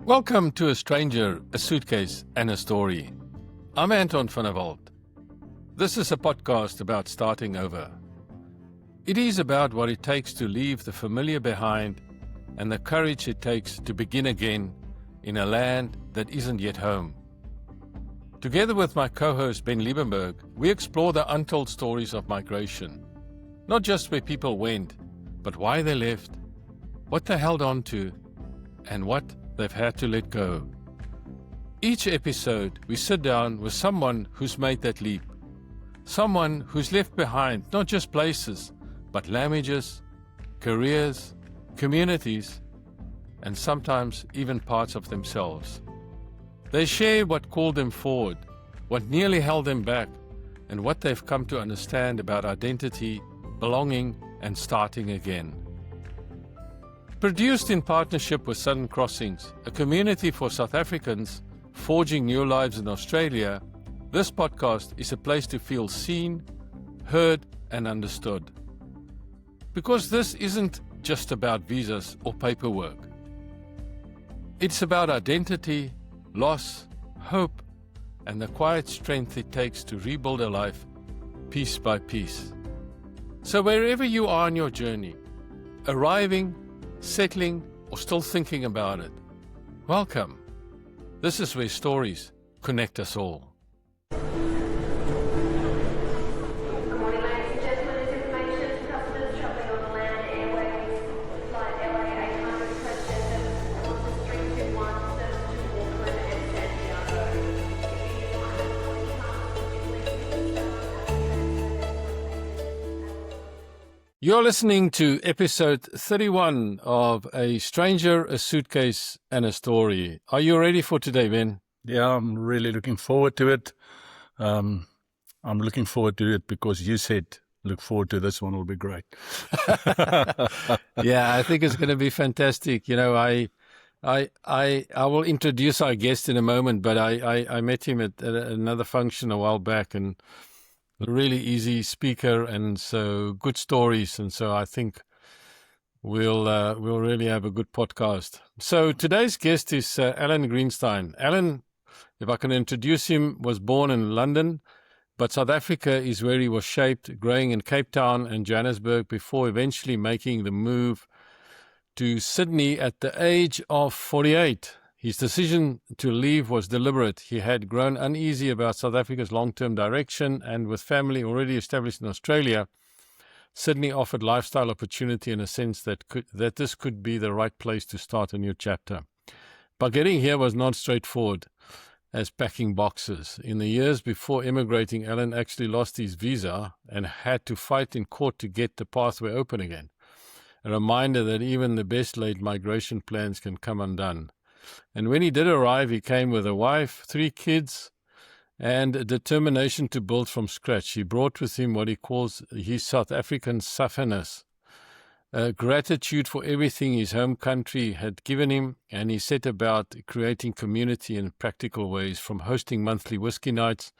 Welcome to A Stranger, a Suitcase and a Story. I'm Anton van der Walt. This is a podcast about starting over. It is about what it takes to leave the familiar behind and the courage it takes to begin again in a land that isn't yet home. Together with my co-host Ben Liebenberg, we explore the untold stories of migration. Not just where people went, but why they left, what they held on to, and what they've had to let go. Each episode, we sit down with someone who's made that leap. Someone who's left behind not just places, but languages, careers, communities, and sometimes even parts of themselves. They share what called them forward, what nearly held them back, and what they've come to understand about identity, belonging, and starting again. Produced in partnership with Southern Crossings, a community for South Africans forging new lives in Australia, this podcast is a place to feel seen, heard, and understood. Because this isn't just about visas or paperwork. It's about identity, loss, hope, and the quiet strength it takes to rebuild a life piece by piece. So wherever you are on your journey, arriving, settling, or still thinking about it, welcome. This is where stories connect us all. Good morning, ladies and gentlemen. This information to customers travelling on the Land Airways flight LA 800 President Qantas 321 service to Auckland and Santiago. You're listening to episode 31 of A Stranger, a Suitcase and a Story. Are you ready for today, Ben? Yeah, I'm really looking forward to it. I'm looking forward to it because you said, look forward to this one, will be great. Yeah, I think it's going to be fantastic. You know, I will introduce our guest in a moment, but I met him at another function a while back, and a really easy speaker, and so good stories, and so I think we'll really have a good podcast. So today's guest is Alan Greenstein. Alan, if I can introduce him, was born in London, but South Africa is where he was shaped, growing in Cape Town and Johannesburg before eventually making the move to Sydney at the age of 48. His decision to leave was deliberate. He had grown uneasy about South Africa's long-term direction, and with family already established in Australia, Sydney offered lifestyle opportunity in a sense that this could be the right place to start a new chapter. But getting here was not straightforward as packing boxes. In the years before immigrating, Alan actually lost his visa and had to fight in court to get the pathway open again. A reminder that even the best laid migration plans can come undone. And when he did arrive, he came with a wife, 3 kids, and a determination to build from scratch. He brought with him what he calls his South African Sasfin, gratitude for everything his home country had given him, and he set about creating community in practical ways, from hosting monthly whisky nights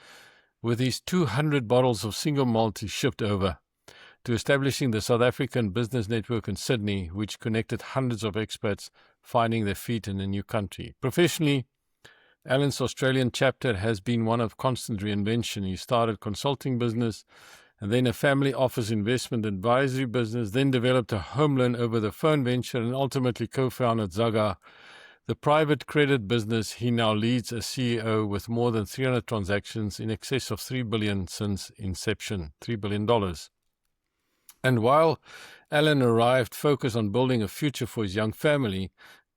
with his 200 bottles of single malt he shipped over, to establishing the South African Business Network in Sydney, which connected hundreds of expats finding their feet in a new country. Professionally, Alan's Australian chapter has been one of constant reinvention. He started consulting business, and then a family office investment advisory business, then developed a home loan over the phone venture, and ultimately co-founded Zagga, the private credit business he now leads as CEO, with more than 300 transactions in excess of $3 billion since inception, $3 billion. And while Alan arrived focused on building a future for his young family,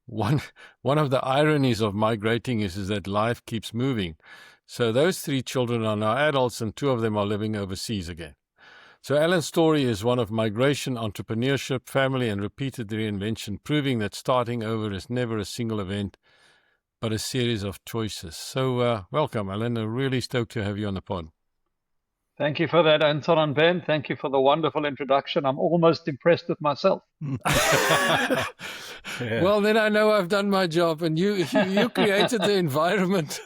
one of the ironies of migrating is that life keeps moving. So those 3 children are now adults, and 2 of them are living overseas again. So Alan's story is one of migration, entrepreneurship, family, and repeated reinvention, proving that starting over is never a single event, but a series of choices. So welcome, Alan. I'm really stoked to have you on the pod. Thank you for that, Anton and Ben. Thank you for the wonderful introduction. I'm almost impressed with myself. Yeah. Well, then I know I've done my job, and you created the environment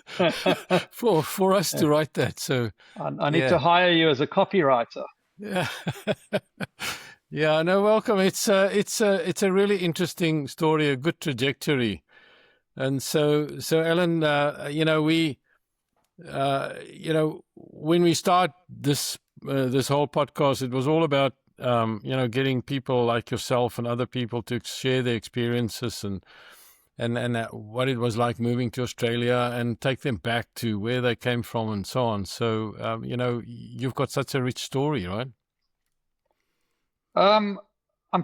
for us to write that. So I need to hire you as a copywriter. Yeah. Yeah, no, welcome. It's a really interesting story, a good trajectory. And so Alan, when we start this whole podcast, it was all about getting people like yourself and other people to share their experiences and what it was like moving to Australia and take them back to where they came from and so on. So you've got such a rich story, right? I'm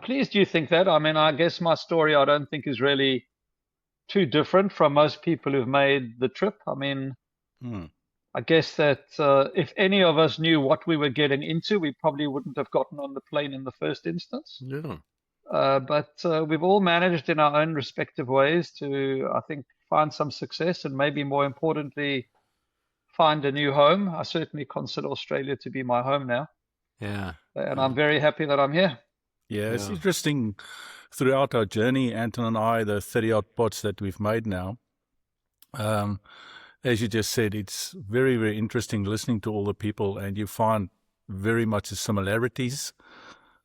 pleased you think that. I mean, I guess my story I don't think is really too different from most people who've made the trip. I mean, I guess that if any of us knew what we were getting into, we probably wouldn't have gotten on the plane in the first instance. Yeah. But we've all managed in our own respective ways to, I think, find some success and maybe more importantly, find a new home. I certainly consider Australia to be my home now. Yeah. And I'm very happy that I'm here. Yeah, it's interesting throughout our journey, Anton and I, the 30-odd pods that we've made now. As you just said, it's very, very interesting listening to all the people, and you find very much the similarities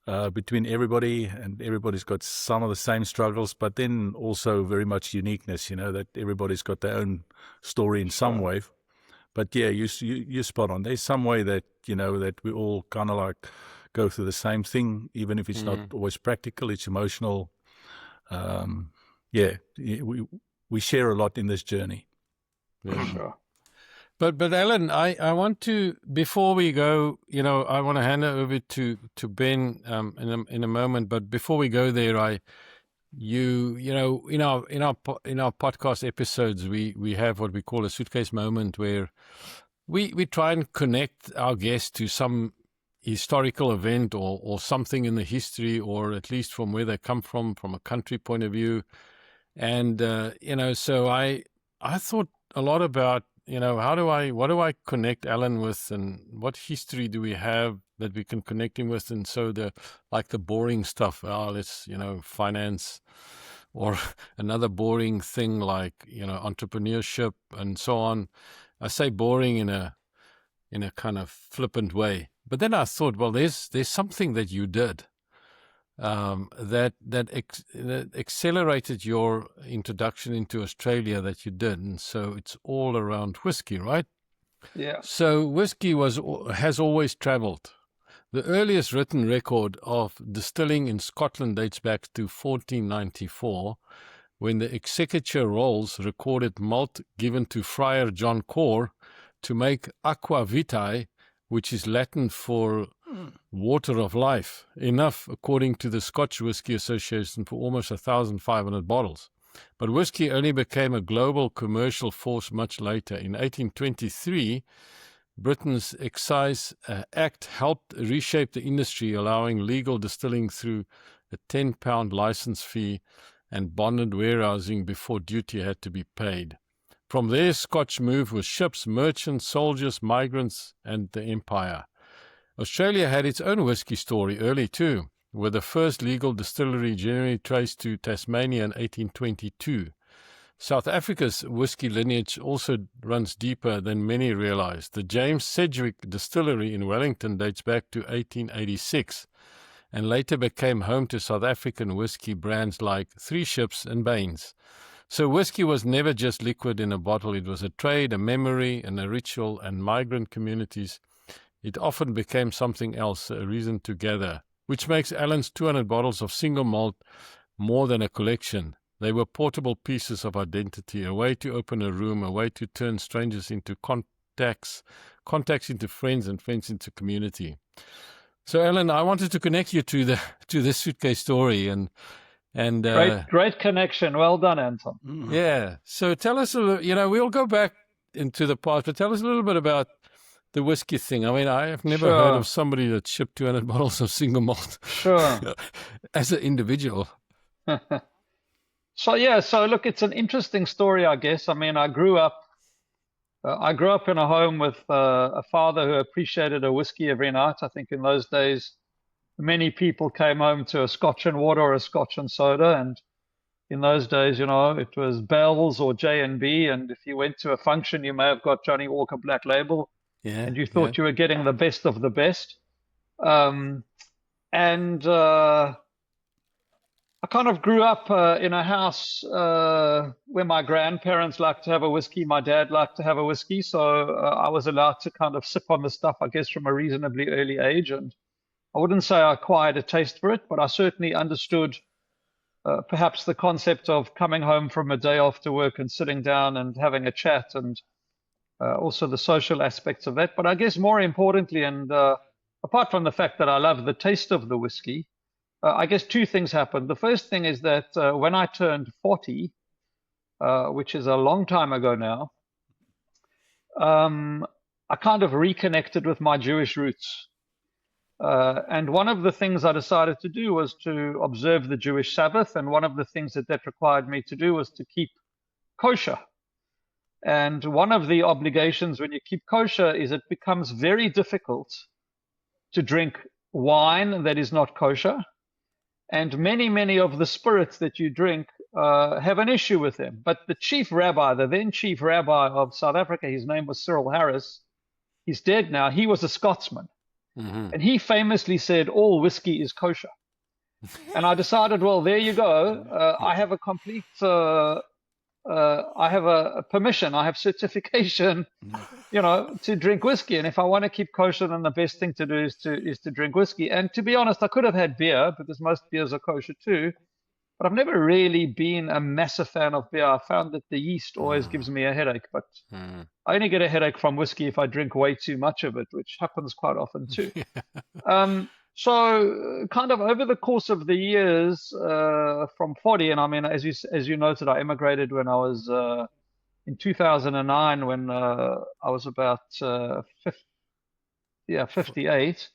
between everybody, and everybody's got some of the same struggles, but then also very much uniqueness, that everybody's got their own story in some way. But yeah, you're spot on. There's some way that, that we all kind of like go through the same thing, even if it's not always practical, it's emotional. We share a lot in this journey. Yeah. Sure. But Alan, I want to, before we go, I want to hand it over to Ben in a moment. But before we go there, in our podcast episodes, we have what we call a suitcase moment, where we try and connect our guests to some historical event or something in the history, or at least from where they come from a country point of view. And so I thought a lot about, what do I connect Alan with, and what history do we have that we can connect him with? And so the boring stuff, let's, finance, or another boring thing like, entrepreneurship and so on. I say boring in a kind of flippant way. But then I thought, well, there's something that you did that accelerated your introduction into Australia that you did, and so it's all around whiskey, right? Yeah. So whiskey has always travelled. The earliest written record of distilling in Scotland dates back to 1494, when the Exchequer Rolls recorded malt given to Friar John Core to make aqua vitae, which is Latin for water of life, enough, according to the Scotch Whisky Association, for almost 1,500 bottles. But whisky only became a global commercial force much later. In 1823, Britain's Excise Act helped reshape the industry, allowing legal distilling through a £10 license fee and bonded warehousing before duty had to be paid. From there, Scotch moved with ships, merchants, soldiers, migrants, and the empire. Australia had its own whisky story early too, with the first legal distillery generally traced to Tasmania in 1822. South Africa's whisky lineage also runs deeper than many realize. The James Sedgwick Distillery in Wellington dates back to 1886 and later became home to South African whisky brands like Three Ships and Baines. So whisky was never just liquid in a bottle. It was a trade, a memory, and a ritual, and migrant communities. It often became something else, a reason to gather, which makes Alan's 200 bottles of single malt more than a collection. They were portable pieces of identity, a way to open a room, a way to turn strangers into contacts into friends, and friends into community. So, Alan, I wanted to connect you to this suitcase story, and great connection. Well done, Anton. Yeah. So tell us a little. We'll go back into the past, but tell us a little bit about the whiskey thing. I mean, I have never heard of somebody that shipped 200 bottles of single malt. Sure. As an individual. So look, it's an interesting story, I guess. I mean, I grew up in a home with a father who appreciated a whiskey every night. I think in those days, many people came home to a Scotch and water or a Scotch and soda, and in those days, it was Bell's or J&B, and if you went to a function, you may have got Johnny Walker Black Label. Yeah, and you thought you were getting the best of the best. I kind of grew up in a house where my grandparents liked to have a whiskey. My dad liked to have a whiskey. So I was allowed to kind of sip on the stuff, I guess, from a reasonably early age. And I wouldn't say I acquired a taste for it, but I certainly understood perhaps the concept of coming home from a day after work and sitting down and having a chat, and also the social aspects of that. But I guess more importantly, and apart from the fact that I love the taste of the whiskey, I guess two things happened. The first thing is that when I turned 40, which is a long time ago now, I kind of reconnected with my Jewish roots. And one of the things I decided to do was to observe the Jewish Sabbath. And one of the things that required me to do was to keep kosher. And one of the obligations when you keep kosher is it becomes very difficult to drink wine that is not kosher. And many of the spirits that you drink have an issue with them. But the chief rabbi, the then chief rabbi of South Africa, his name was Cyril Harris. He's dead now. He was a Scotsman. Mm-hmm. And he famously said, all whiskey is kosher. And I decided, well, there you go. I have a complete, I have a permission, I have certification, to drink whiskey. And if I want to keep kosher, then the best thing to do is to drink whiskey. And to be honest, I could have had beer because most beers are kosher too. But I've never really been a massive fan of beer. I found that the yeast always gives me a headache. But I only get a headache from whiskey if I drink way too much of it, which happens quite often too. So kind of over the course of the years from 40, and I mean, as you noted, I immigrated when I was in 2009 when I was about 58.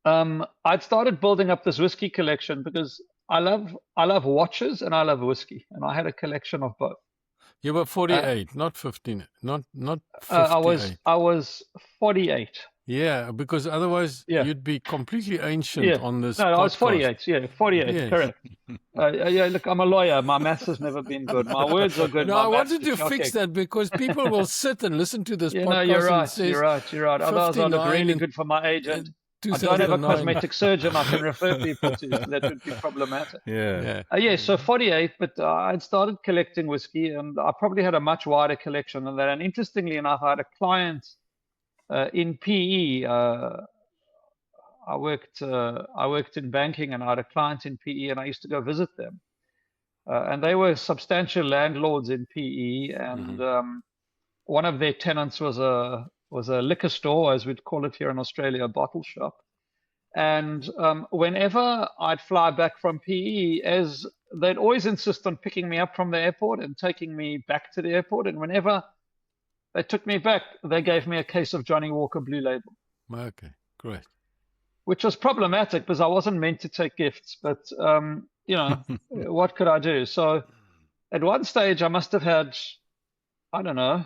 I'd started building up this whiskey collection because I love watches and I love whiskey, and I had a collection of both. You were 48, not 15, not 58. I was 48. Yeah, because otherwise you'd be completely ancient on this. No, podcast. I was 48. Yeah, 48. Yes. Correct. Look, I'm a lawyer. My maths has never been good. My words are good. No, my I maths wanted to is fix shocking. that because people will sit and listen to this podcast. No, you're right. And says, You're right. Otherwise, I look 59 really and good for my agent. I don't have a 2009. cosmetic surgeon I can refer people to. So that would be problematic. Yeah. So 48, but I'd started collecting whiskey, and I probably had a much wider collection than that. And interestingly enough, I had a client in PE. I worked in banking, and I had a client in PE, and I used to go visit them. And they were substantial landlords in PE, and one of their tenants was a liquor store, as we'd call it here in Australia, a bottle shop. And whenever I'd fly back from PE, as they'd always insist on picking me up from the airport and taking me back to the airport, and whenever they took me back, they gave me a case of Johnny Walker Blue Label. Okay, great. Which was problematic because I wasn't meant to take gifts, but what could I do? So at one stage I must have had, I don't know,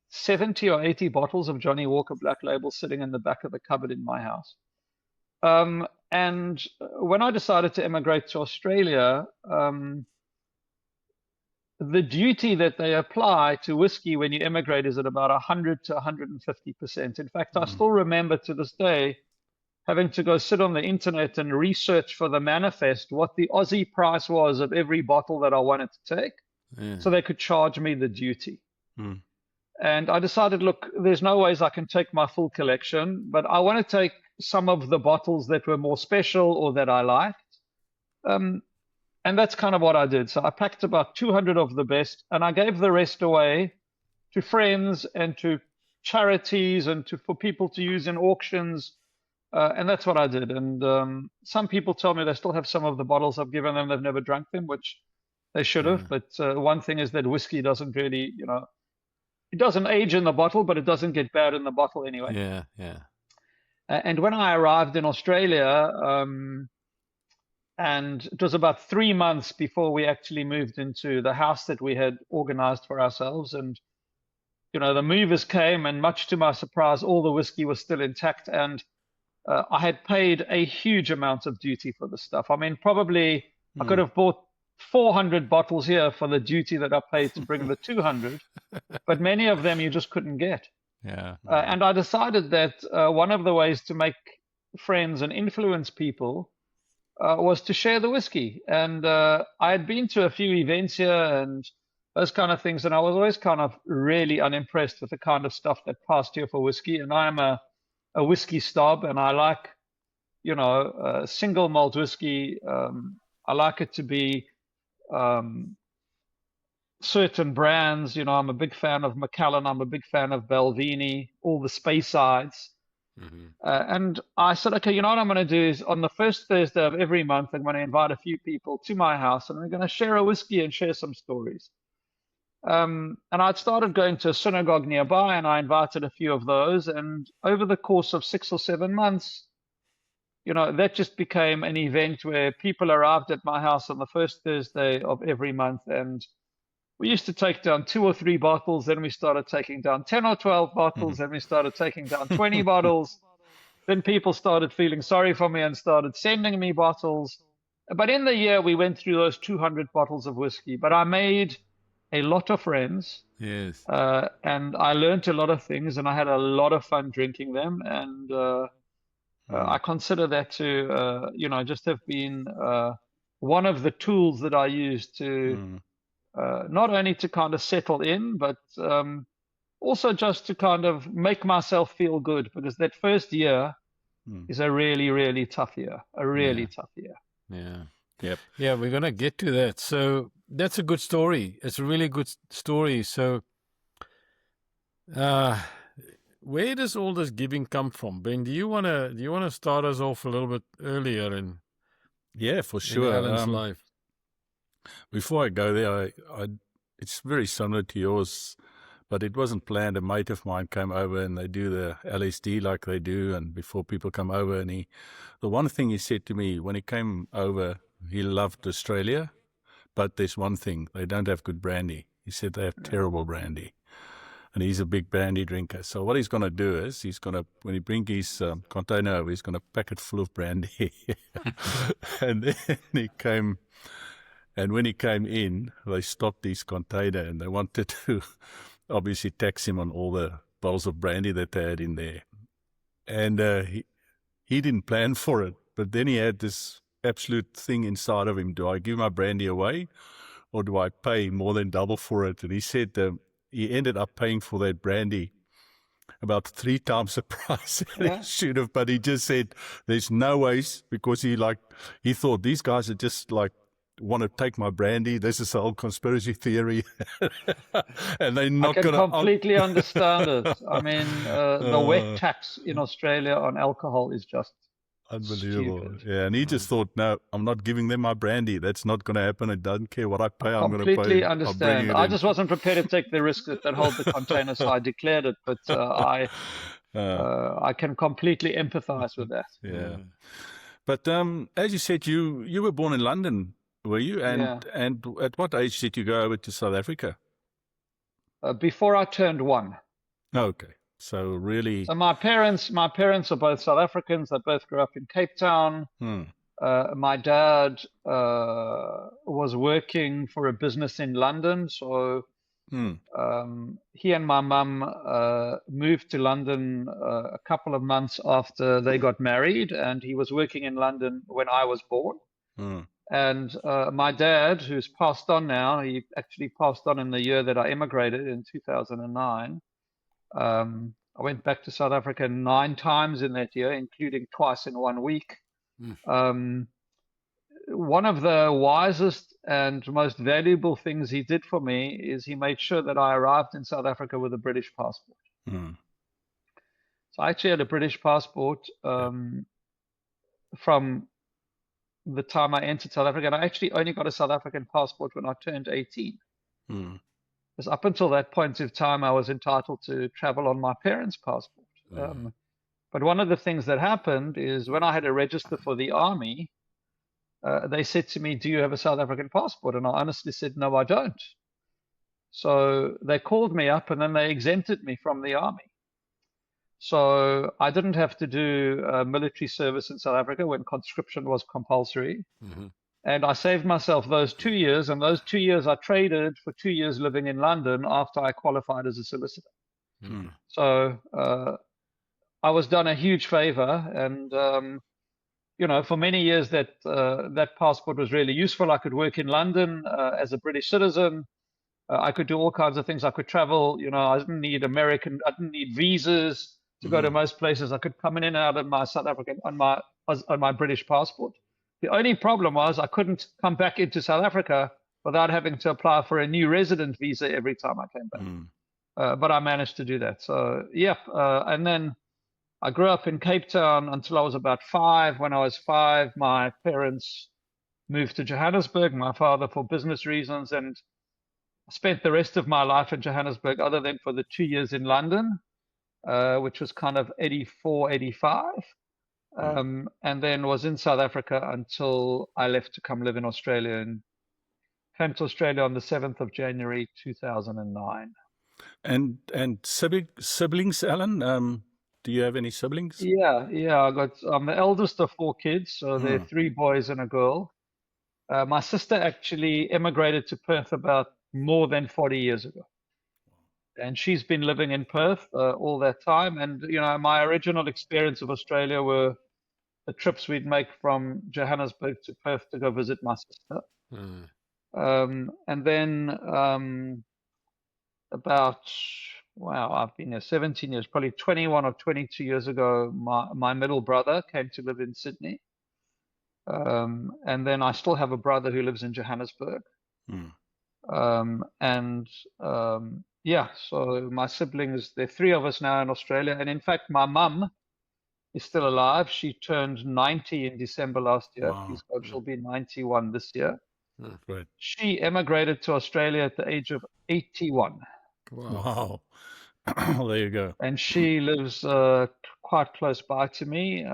70 or 80 bottles of Johnny Walker Black Label sitting in the back of the cupboard in my house. And when I decided to immigrate to Australia, the duty that they apply to whiskey when you immigrate is at about 100 to 150%. In fact, I still remember to this day having to go sit on the internet and research for the manifest what the Aussie price was of every bottle that I wanted to take, so they could charge me the duty. And I decided, look, there's no ways I can take my full collection, but I want to take some of the bottles that were more special or that I liked. And that's kind of what I did. So I packed about 200 of the best, and I gave the rest away to friends and to charities and for people to use in auctions. And that's what I did. And some people tell me they still have some of the bottles I've given them. They've never drunk them, which they should have. But one thing is that whiskey doesn't really, it doesn't age in the bottle, but it doesn't get bad in the bottle anyway. Yeah. And when I arrived in Australia, and it was about 3 months before we actually moved into the house that we had organized for ourselves. And, the movers came, and much to my surprise, all the whiskey was still intact. And I had paid a huge amount of duty for the stuff. I mean, probably I could have bought 400 bottles here for the duty that I paid to bring the 200, but many of them you just couldn't get. And I decided that one of the ways to make friends and influence people was to share the whiskey. And I had been to a few events here and those kind of things, and I was always kind of really unimpressed with the kind of stuff that passed here for whiskey. And I'm a whiskey snob, and I like, single malt whiskey. I like it to be certain brands. I'm a big fan of Macallan. I'm a big fan of Belvini, all the Speysides. And I said, okay, you know what I'm going to do is on the first Thursday of every month, I'm going to invite a few people to my house and we're going to share a whiskey and share some stories. And I'd started going to a synagogue nearby and I invited a few of those. And over the course of 6 or 7 months, that just became an event where people arrived at my house on the first Thursday of every month. And we used to take down 2 or 3 bottles, then we started taking down 10 or 12 bottles, then we started taking down 20 bottles. Then people started feeling sorry for me and started sending me bottles. But in the year, we went through those 200 bottles of whiskey. But I made a lot of friends. Yes. And I learned a lot of things, and I had a lot of fun drinking them. And I consider that to, just have been one of the tools that I used to not only to kind of settle in, but also just to kind of make myself feel good, because that first year is a really, really tough year, tough year. Yeah. Yep. Yeah, we're going to get to that. So that's a good story. It's a really good story. So where does all this giving come from? Ben, do you want to start us off a little bit earlier in for sure. Alan's life? Before I go there, it's very similar to yours, but it wasn't planned. A mate of mine came over and they do the LSD like they do, and before people come over, and the one thing he said to me when he came over, he loved Australia, but there's one thing, they don't have good brandy. He said they have terrible brandy. And he's a big brandy drinker. So what he's going to do is when he brings his container over, he's going to pack it full of brandy. And then when he came in, they stopped his container and they wanted to obviously tax him on all the bottles of brandy that they had in there. And he didn't plan for it, but then he had this absolute thing inside of him. Do I give my brandy away or do I pay more than double for it? And he said he ended up paying for that brandy about 3 times the price he should have, but he just said there's no ways, because he thought these guys are just want to take my brandy. This is the whole conspiracy theory. And they're not going to... I can completely understand it. I mean, the wet tax in Australia on alcohol is just unbelievable. stupid. Yeah, and he just thought, no, I'm not giving them my brandy. That's not going to happen. It doesn't care what I pay. I'm going to pay. Completely understand. I just wasn't prepared to take the risk that hold the container, so I declared it. But I can completely empathize with that. Yeah. But as you said, you were born in London, were you? And at what age did you go over to South Africa? Before I turned 1. Okay. So really... So my parents are both South Africans. They both grew up in Cape Town. My dad was working for a business in London. So he and my mum moved to London a couple of months after they got married. And he was working in London when I was born. And my dad, who's passed on now, he actually passed on in the year that I immigrated in 2009. I went back to South Africa 9 times in that year, including twice in 1 week. One of the wisest and most valuable things he did for me is he made sure that I arrived in South Africa with a British passport. So I actually had a British passport from the time I entered South Africa. And I actually only got a South African passport when I turned 18. Because up until that point of time, I was entitled to travel on my parents' passport. But one of the things that happened is when I had to register for the army, they said to me, do you have a South African passport? And I honestly said, no, I don't. So they called me up and then they exempted me from the army. So I didn't have to do military service in South Africa when conscription was compulsory. And I saved myself those 2 years, and those 2 years I traded for 2 years living in London after I qualified as a solicitor. So I was done a huge favor, and for many years that passport was really useful. I could work in London as a British citizen. I could do all kinds of things. I could travel. I didn't need I didn't need visas to go to most places. I could come in and out of my South African on my British passport. The only problem was I couldn't come back into South Africa without having to apply for a new resident visa every time I came back. But I managed to do that. So yeah, and then I grew up in Cape Town until I was about 5. When I was 5, my parents moved to Johannesburg, my father for business reasons, and I spent the rest of my life in Johannesburg other than for the 2 years in London, which was kind of 84, 85. And then was in South Africa until I left to come live in Australia, and came to Australia on the 7th of January 2009. And siblings, Alan? Do you have any siblings? Yeah. I'm the eldest of 4 kids, so there are 3 boys and a girl. My sister actually emigrated to Perth about more than 40 years ago. And she's been living in Perth all that time. And, my original experience of Australia were the trips we'd make from Johannesburg to Perth to go visit my sister. And then I've been here 17 years, probably 21 or 22 years ago, my middle brother came to live in Sydney. And then I still have a brother who lives in Johannesburg. So my siblings, there are 3 of us now in Australia. And in fact, my mum is still alive. She turned 90 in December last year. Wow. Please God, she'll be 91 this year. Right. She emigrated to Australia at the age of 81. Wow. There you go. And she lives quite close by to me.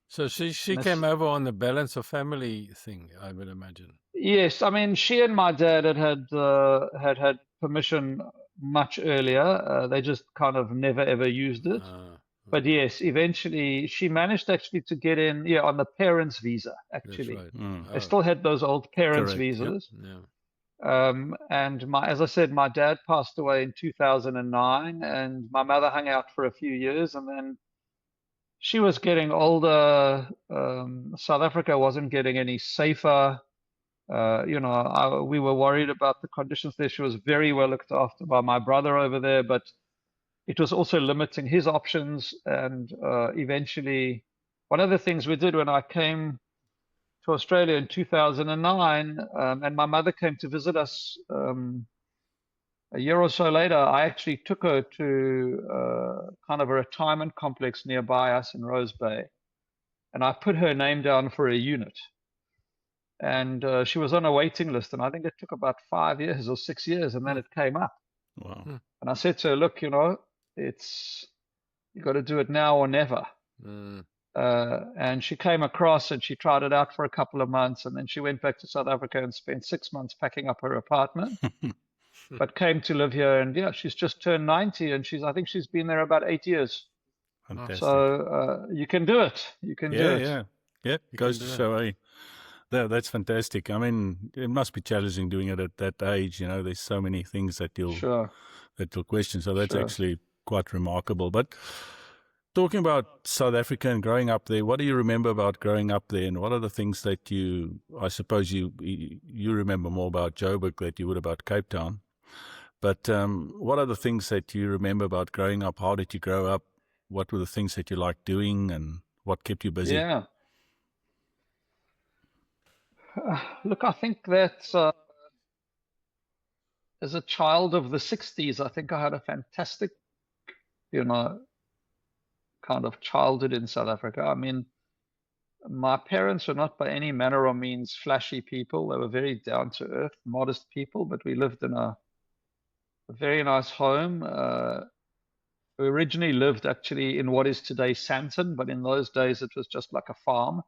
So she came over on the balance of family thing, I would imagine. Yes, I mean, she and my dad had permission much earlier. They just kind of never ever used it. But yes, eventually she managed actually to get in, on the parents' visa. Actually, That's right. they still had those old parents' Correct. visas. Yeah. And as I said, my dad passed away in 2009, and my mother hung out for a few years, and then she was getting older. South Africa wasn't getting any safer. We were worried about the conditions there. She was very well looked after by my brother over there, but it was also limiting his options. And eventually, one of the things we did when I came to Australia in 2009, and my mother came to visit us a year or so later, I actually took her to kind of a retirement complex nearby us in Rose Bay, and I put her name down for a unit. And she was on a waiting list, and I think it took about 5 years or 6 years, and then it came up. Wow. And I said to her, look, you got to do it now or never. And she came across and she tried it out for a couple of months, and then she went back to South Africa and spent 6 months packing up her apartment, but came to live here. And she's just turned 90, and I think she's been there about 8 years. Fantastic. So you can do it. You can do it. Yeah. Goes to show, that's fantastic. I mean, it must be challenging doing it at that age. There's so many things that you'll question. So that's actually quite remarkable. But talking about South Africa and growing up there, what do you remember about growing up there, and what are the things that I suppose you remember more about Joburg that you would about Cape Town? But what are the things that you remember about growing up? How did you grow up? What were the things that you liked doing, and what kept you busy? Yeah. Look, I think that as a child of the 60s, I think I had a fantastic, kind of childhood in South Africa. I mean, my parents were not by any manner or means flashy people. They were very down to earth, modest people, but we lived in a very nice home. We originally lived actually in what is today Sandton, but in those days it was just like a farm.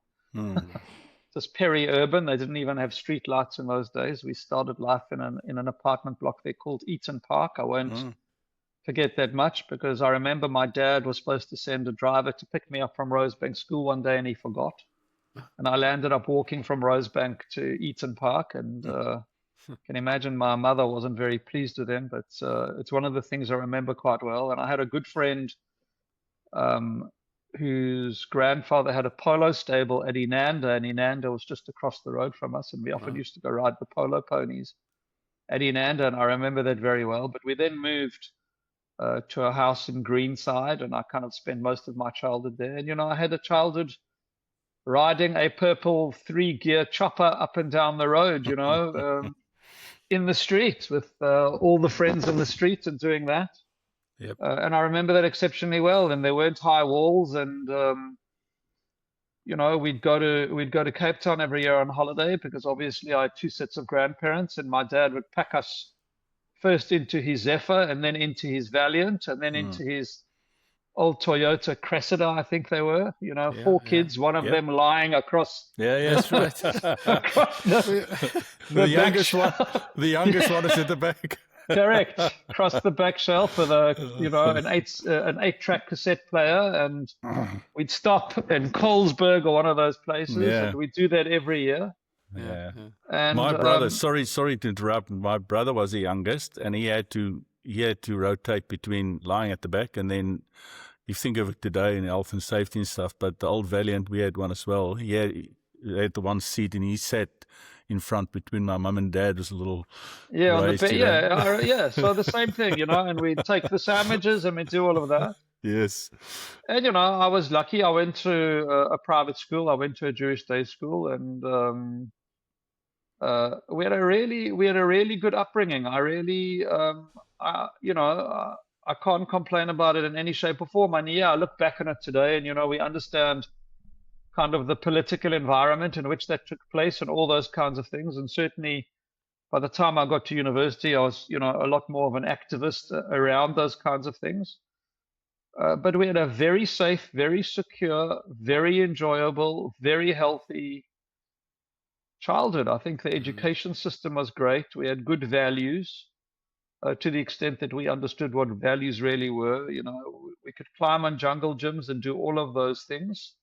Just peri-urban. They didn't even have street lights in those days. We started life in an apartment block there called Eaton Park. I won't forget that much, because I remember my dad was supposed to send a driver to pick me up from Rosebank School one day, and he forgot. And I landed up walking from Rosebank to Eaton Park, and can imagine my mother wasn't very pleased with him, but it's one of the things I remember quite well. And I had a good friend whose grandfather had a polo stable at Inanda, and Inanda was just across the road from us, and we often used to go ride the polo ponies at Inanda, and I remember that very well. But we then moved to a house in Greenside, and I kind of spent most of my childhood there. And I had a childhood riding a purple 3-gear chopper up and down the road, in the street with all the friends in the street and doing that. Yep. And I remember that exceptionally well. And there weren't high walls, and we'd go to Cape Town every year on holiday, because obviously I had 2 sets of grandparents, and my dad would pack us first into his Zephyr, and then into his Valiant, and then into his old Toyota Cressida, I think they were. 4 kids, one of them lying across. Yeah, that's right. across The youngest one is at the back. Correct. Across the back shelf with an 8-track cassette player, and we'd stop in Colesberg or one of those places, and we'd do that every year. Yeah. And My brother, sorry to interrupt. My brother was the youngest, and he had to rotate between lying at the back, and then you think of it today in health and safety and stuff, but the old Valiant, we had one as well. He had the one seat, and he sat in front between my mum and dad. Was a little raised, So the same thing, and we'd take the sandwiches and we'd do all of that. Yes. And I was lucky. I went to a private school. I went to a Jewish day school, and we had a really good upbringing. I really, I can't complain about it in any shape or form. And I look back on it today, and we understand kind of the political environment in which that took place and all those kinds of things. And certainly by the time I got to university, I was, a lot more of an activist around those kinds of things. But we had a very safe, very secure, very enjoyable, very healthy childhood. I think the education system was great. We had good values to the extent that we understood what values really were. We could climb on jungle gyms and do all of those things.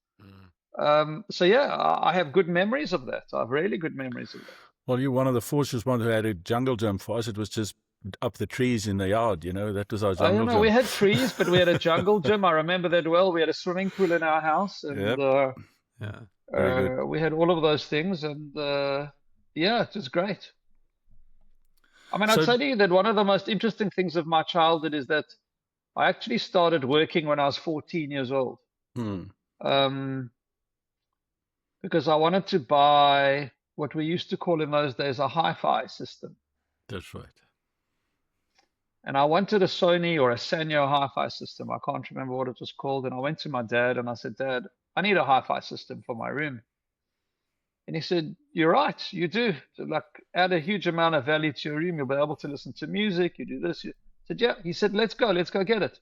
I have good memories of that. I have really good memories of that. Well, you're one of the fortunate ones who had a jungle gym. For us, it was just up the trees in the yard, that was our jungle gym. We had trees, but we had a jungle gym. I remember that well. We had a swimming pool in our house, and we had all of those things, and it was great. I mean, I'd say to you that one of the most interesting things of my childhood is that I actually started working when I was 14 years old. Because I wanted to buy what we used to call in those days a hi-fi system. That's right. And I wanted a Sony or a Sanyo hi-fi system. I can't remember what it was called. And I went to my dad and I said, Dad, I need a hi-fi system for my room. And he said, you're right, you do. So add a huge amount of value to your room. You'll be able to listen to music. You do this. I said, yeah. He said, let's go get it.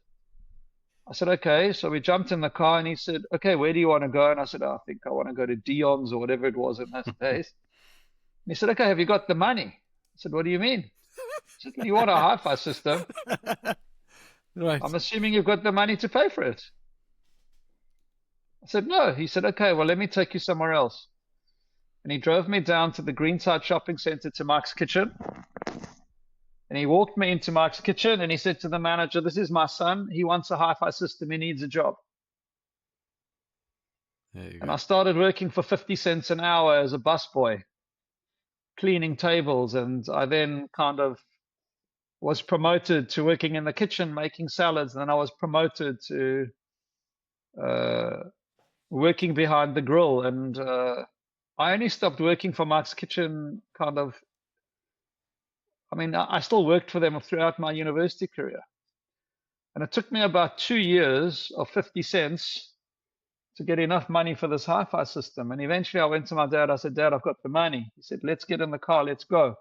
I said, okay. So we jumped in the car, and he said, okay, where do you want to go? And I said, I think I want to go to Dion's or whatever it was in those days. And he said, okay, have you got the money? I said, what do you mean? He said, you want a hi-fi system? Right. I'm assuming you've got the money to pay for it. I said, no. He said, okay, well, let me take you somewhere else. And he drove me down to the Greenside shopping center to Mike's Kitchen. And he walked me into Mike's Kitchen, and he said to the manager, this is my son. He wants a hi-fi system. He needs a job. And I started working for 50 cents an hour as a busboy, cleaning tables. And I then kind of was promoted to working in the kitchen, making salads. And then I was promoted to working behind the grill. And I only stopped working for Mike's Kitchen I still worked for them throughout my university career. And it took me about 2 years of 50 cents to get enough money for this hi-fi system. And eventually I went to my dad. I said, Dad, I've got the money. He said, let's get in the car. Let's go.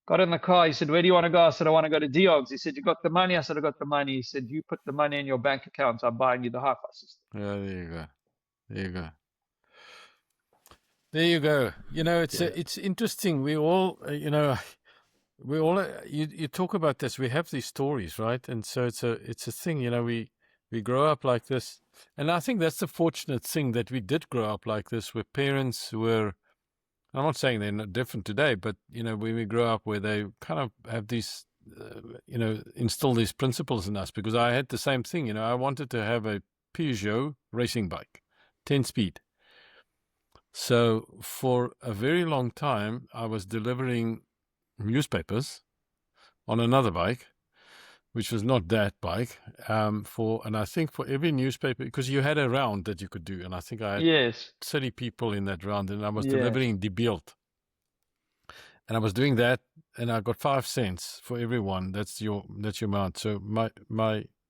Got in the car. He said, where do you want to go? I said, I want to go to Dion's. He said, you got the money? I said, I got the money. He said, you put the money in your bank account. I'm buying you the hi-fi system. Yeah, there you go. It's interesting. We all, you talk about this. We have these stories, right? And so it's a thing. We grow up like this, and I think that's the fortunate thing that we did grow up like this, where parents were. I'm not saying they're not different today, but when we grow up, where they kind of have these, instill these principles in us. Because I had the same thing. I wanted to have a Peugeot racing bike, 10-speed. So for a very long time, I was delivering newspapers on another bike, which was not that bike. And I think for every newspaper, because you had a round that you could do, and I think I had Yes. 30 people in that round, and I was Yes. delivering De Beeld. And I was doing that, and I got 5 cents for everyone. That's your amount. So my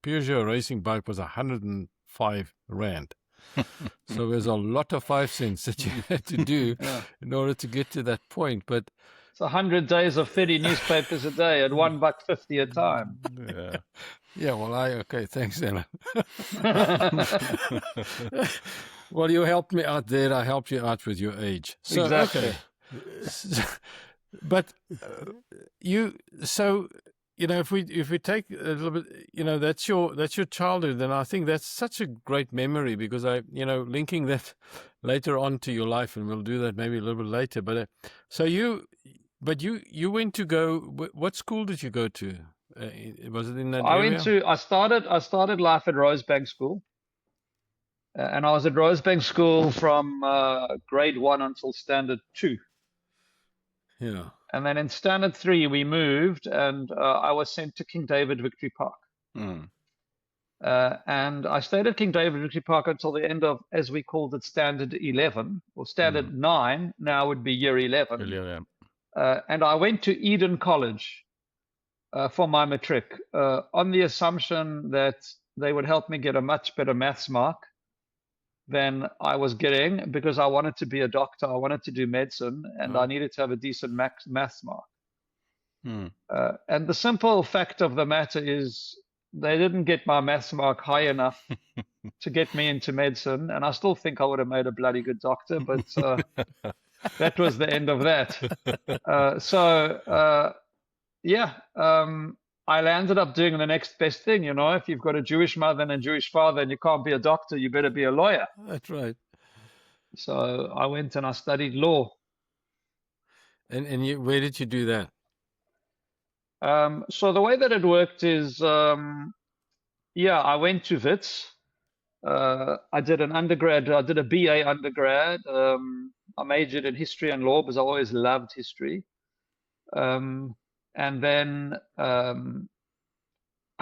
Peugeot racing bike was 105 rand. So there's a lot of 5 cents that you had to do in order to get to that point. But it's 100 days of 30 newspapers a day at $1.50 a time. Yeah. yeah, well, okay, thanks, Alan. Well, you helped me out there. I helped you out with your age. So, Exactly. Okay. But if we take a little bit, that's your childhood, and I think that's such a great memory, because linking that later on to your life, and we'll do that maybe a little bit later. But you went to go. What school did you go to? Was it in that area? I started life at Rosebank School, and I was at Rosebank School from grade 1 until standard 2. Yeah. And then in standard 3, we moved, and I was sent to King David Victory Park. Mm. And I stayed at King David Victory Park until the end of, as we called it, standard 11, or standard 9, now would be year 11. Yeah. And I went to Eden College for my matric on the assumption that they would help me get a much better maths mark than I was getting, because I wanted to be a doctor. I wanted to do medicine, and I needed to have a decent maths mark. Mm. And the simple fact of the matter is they didn't get my maths mark high enough to get me into medicine, and I still think I would have made a bloody good doctor, but that was the end of that. I ended up doing the next best thing. If you've got a Jewish mother and a Jewish father and you can't be a doctor, you better be a lawyer. That's right. So I went and I studied law. And where did you do that? So the way that it worked is, I went to Wits. I did an undergrad. I did a BA undergrad. I majored in history and law because I always loved history. And then I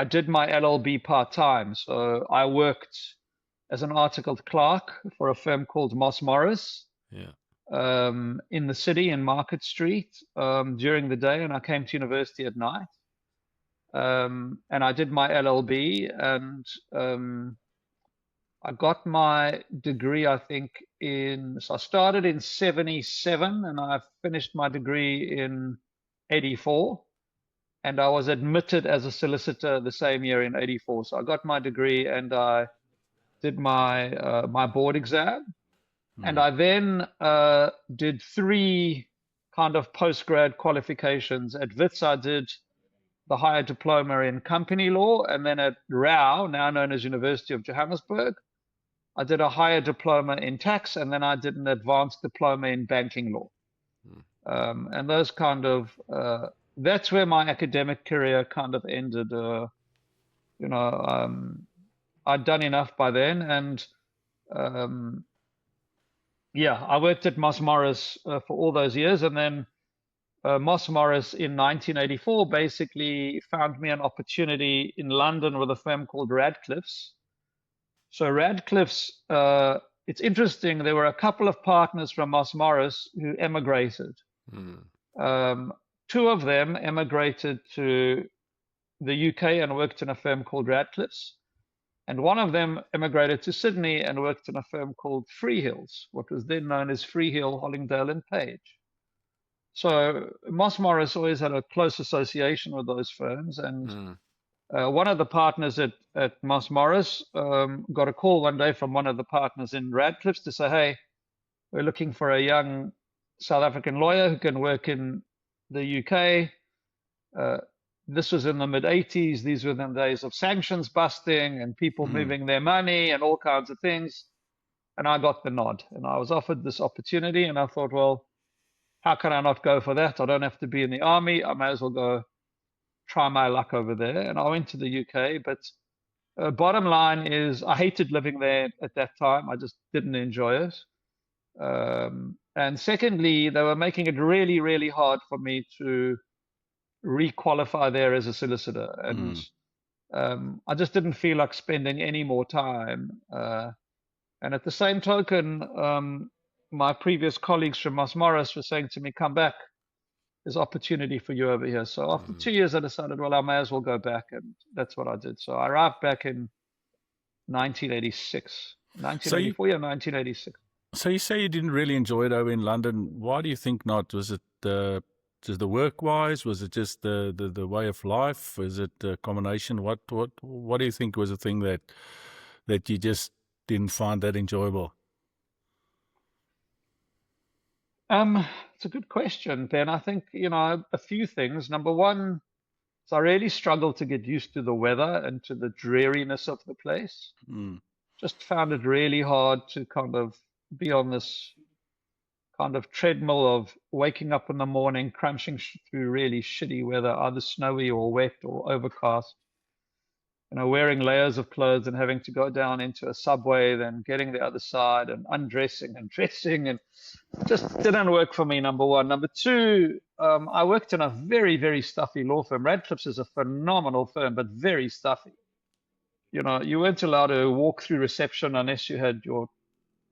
did my LLB part-time. So I worked as an articled clerk for a firm called Moss Morris in the city in Market Street during the day, and I came to university at night. And I did my LLB, and I got my degree, I think, so I started in 77, and I finished my degree in 84, and I was admitted as a solicitor the same year in 84. So I got my degree, and I did my my board exam, and I then did 3 kind of postgrad qualifications. At Wits, I did the higher diploma in company law, and then at Rau, now known as University of Johannesburg, I did a higher diploma in tax, and then I did an advanced diploma in banking law. And those kind of, that's where my academic career kind of ended. I'd done enough by then, and I worked at Moss Morris for all those years, and then Moss Morris in 1984 basically found me an opportunity in London with a firm called Radcliffe's. So Radcliffe's, it's interesting, there were a couple of partners from Moss Morris who emigrated. 2 of them emigrated to the UK and worked in a firm called Radcliffe's. And one of them emigrated to Sydney and worked in a firm called Freehills, what was then known as Freehill, Hollingdale and Page. So Moss Morris always had a close association with those firms. And one of the partners at Moss Morris got a call one day from one of the partners in Radcliffe's to say, hey, we're looking for a young South African lawyer who can work in the UK. This was in the mid-80s. These were the days of sanctions busting and people moving their money and all kinds of things. And I got the nod, and I was offered this opportunity, and I thought, well, how can I not go for that? I don't have to be in the army. I may as well go try my luck over there. And I went to the UK, but Bottom line is, I hated living there at that time. I just didn't enjoy it. And secondly, they were making it really, really hard for me to requalify there as a solicitor. And I just didn't feel like spending any more time. And at the same token, my previous colleagues from Moss Morris were saying to me, come back. There's opportunity for you over here. So after 2 years, I decided, well, I may as well go back. And that's what I did. So I arrived back in 1986, 1984, yeah, 1986. So you say you didn't really enjoy it over in London. Why do you think not? Was it just the work-wise? Was it just the way of life? Was it a combination? What do you think was the thing that you just didn't find that enjoyable? It's a good question, Ben. I think, a few things. Number one, so I really struggled to get used to the weather and to the dreariness of the place. Just found it really hard to kind of be on this kind of treadmill of waking up in the morning, crunching through really shitty weather, either snowy or wet or overcast. Wearing layers of clothes and having to go down into a subway, then getting the other side and undressing and dressing, and just didn't work for me, number one. Number two, I worked in a very, very stuffy law firm. Radcliffe's is a phenomenal firm, but very stuffy. You weren't allowed to walk through reception unless you had your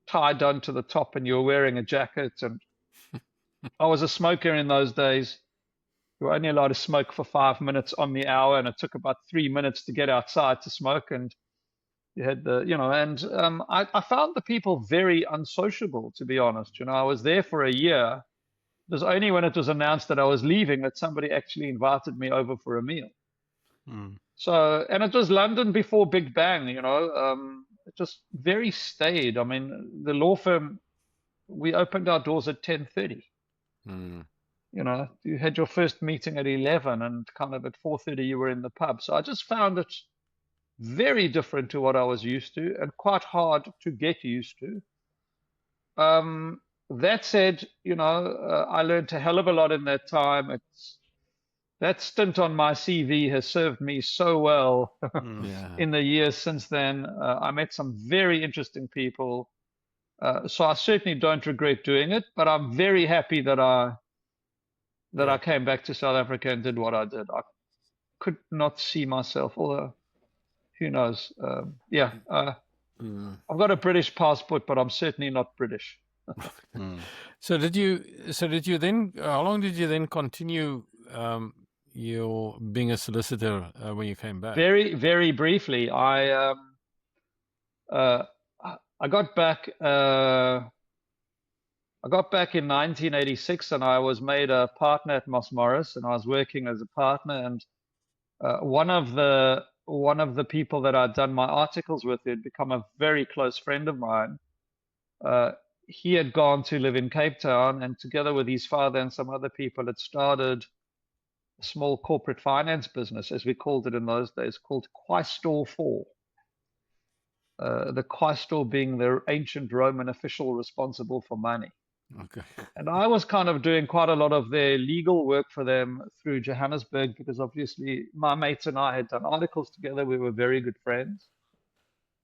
tie done to the top and you were wearing a jacket. And I was a smoker in those days. You were only allowed to smoke for 5 minutes on the hour, and it took about 3 minutes to get outside to smoke. And you had I found the people very unsociable, to be honest. I was there for a year. It was only when it was announced that I was leaving that somebody actually invited me over for a meal. So, and it was London before Big Bang, it just very staid. I mean, the law firm, we opened our doors at 10:30. You had your first meeting at 11, and kind of at 4:30 you were in the pub. So I just found it very different to what I was used to, and quite hard to get used to. That said, I learned a hell of a lot in that time. That stint on my CV has served me so well in the years since then. I met some very interesting people. So I certainly don't regret doing it, but I'm very happy that I came back to South Africa and did what I did. I could not see myself, although who knows? I've got a British passport, but I'm certainly not British. So did you then? How long did you then continue your being a solicitor when you came back? Very, very briefly. I got back. I got back in 1986, and I was made a partner at Moss Morris, and I was working as a partner. And one of the people that I'd done my articles with, who'd become a very close friend of mine, he had gone to live in Cape Town, and together with his father and some other people, had started a small corporate finance business, as we called it in those days, called Quaestor 4. The Quaestor being the ancient Roman official responsible for money. Okay. And I was kind of doing quite a lot of their legal work for them through Johannesburg, because obviously my mates and I had done articles together. We were very good friends.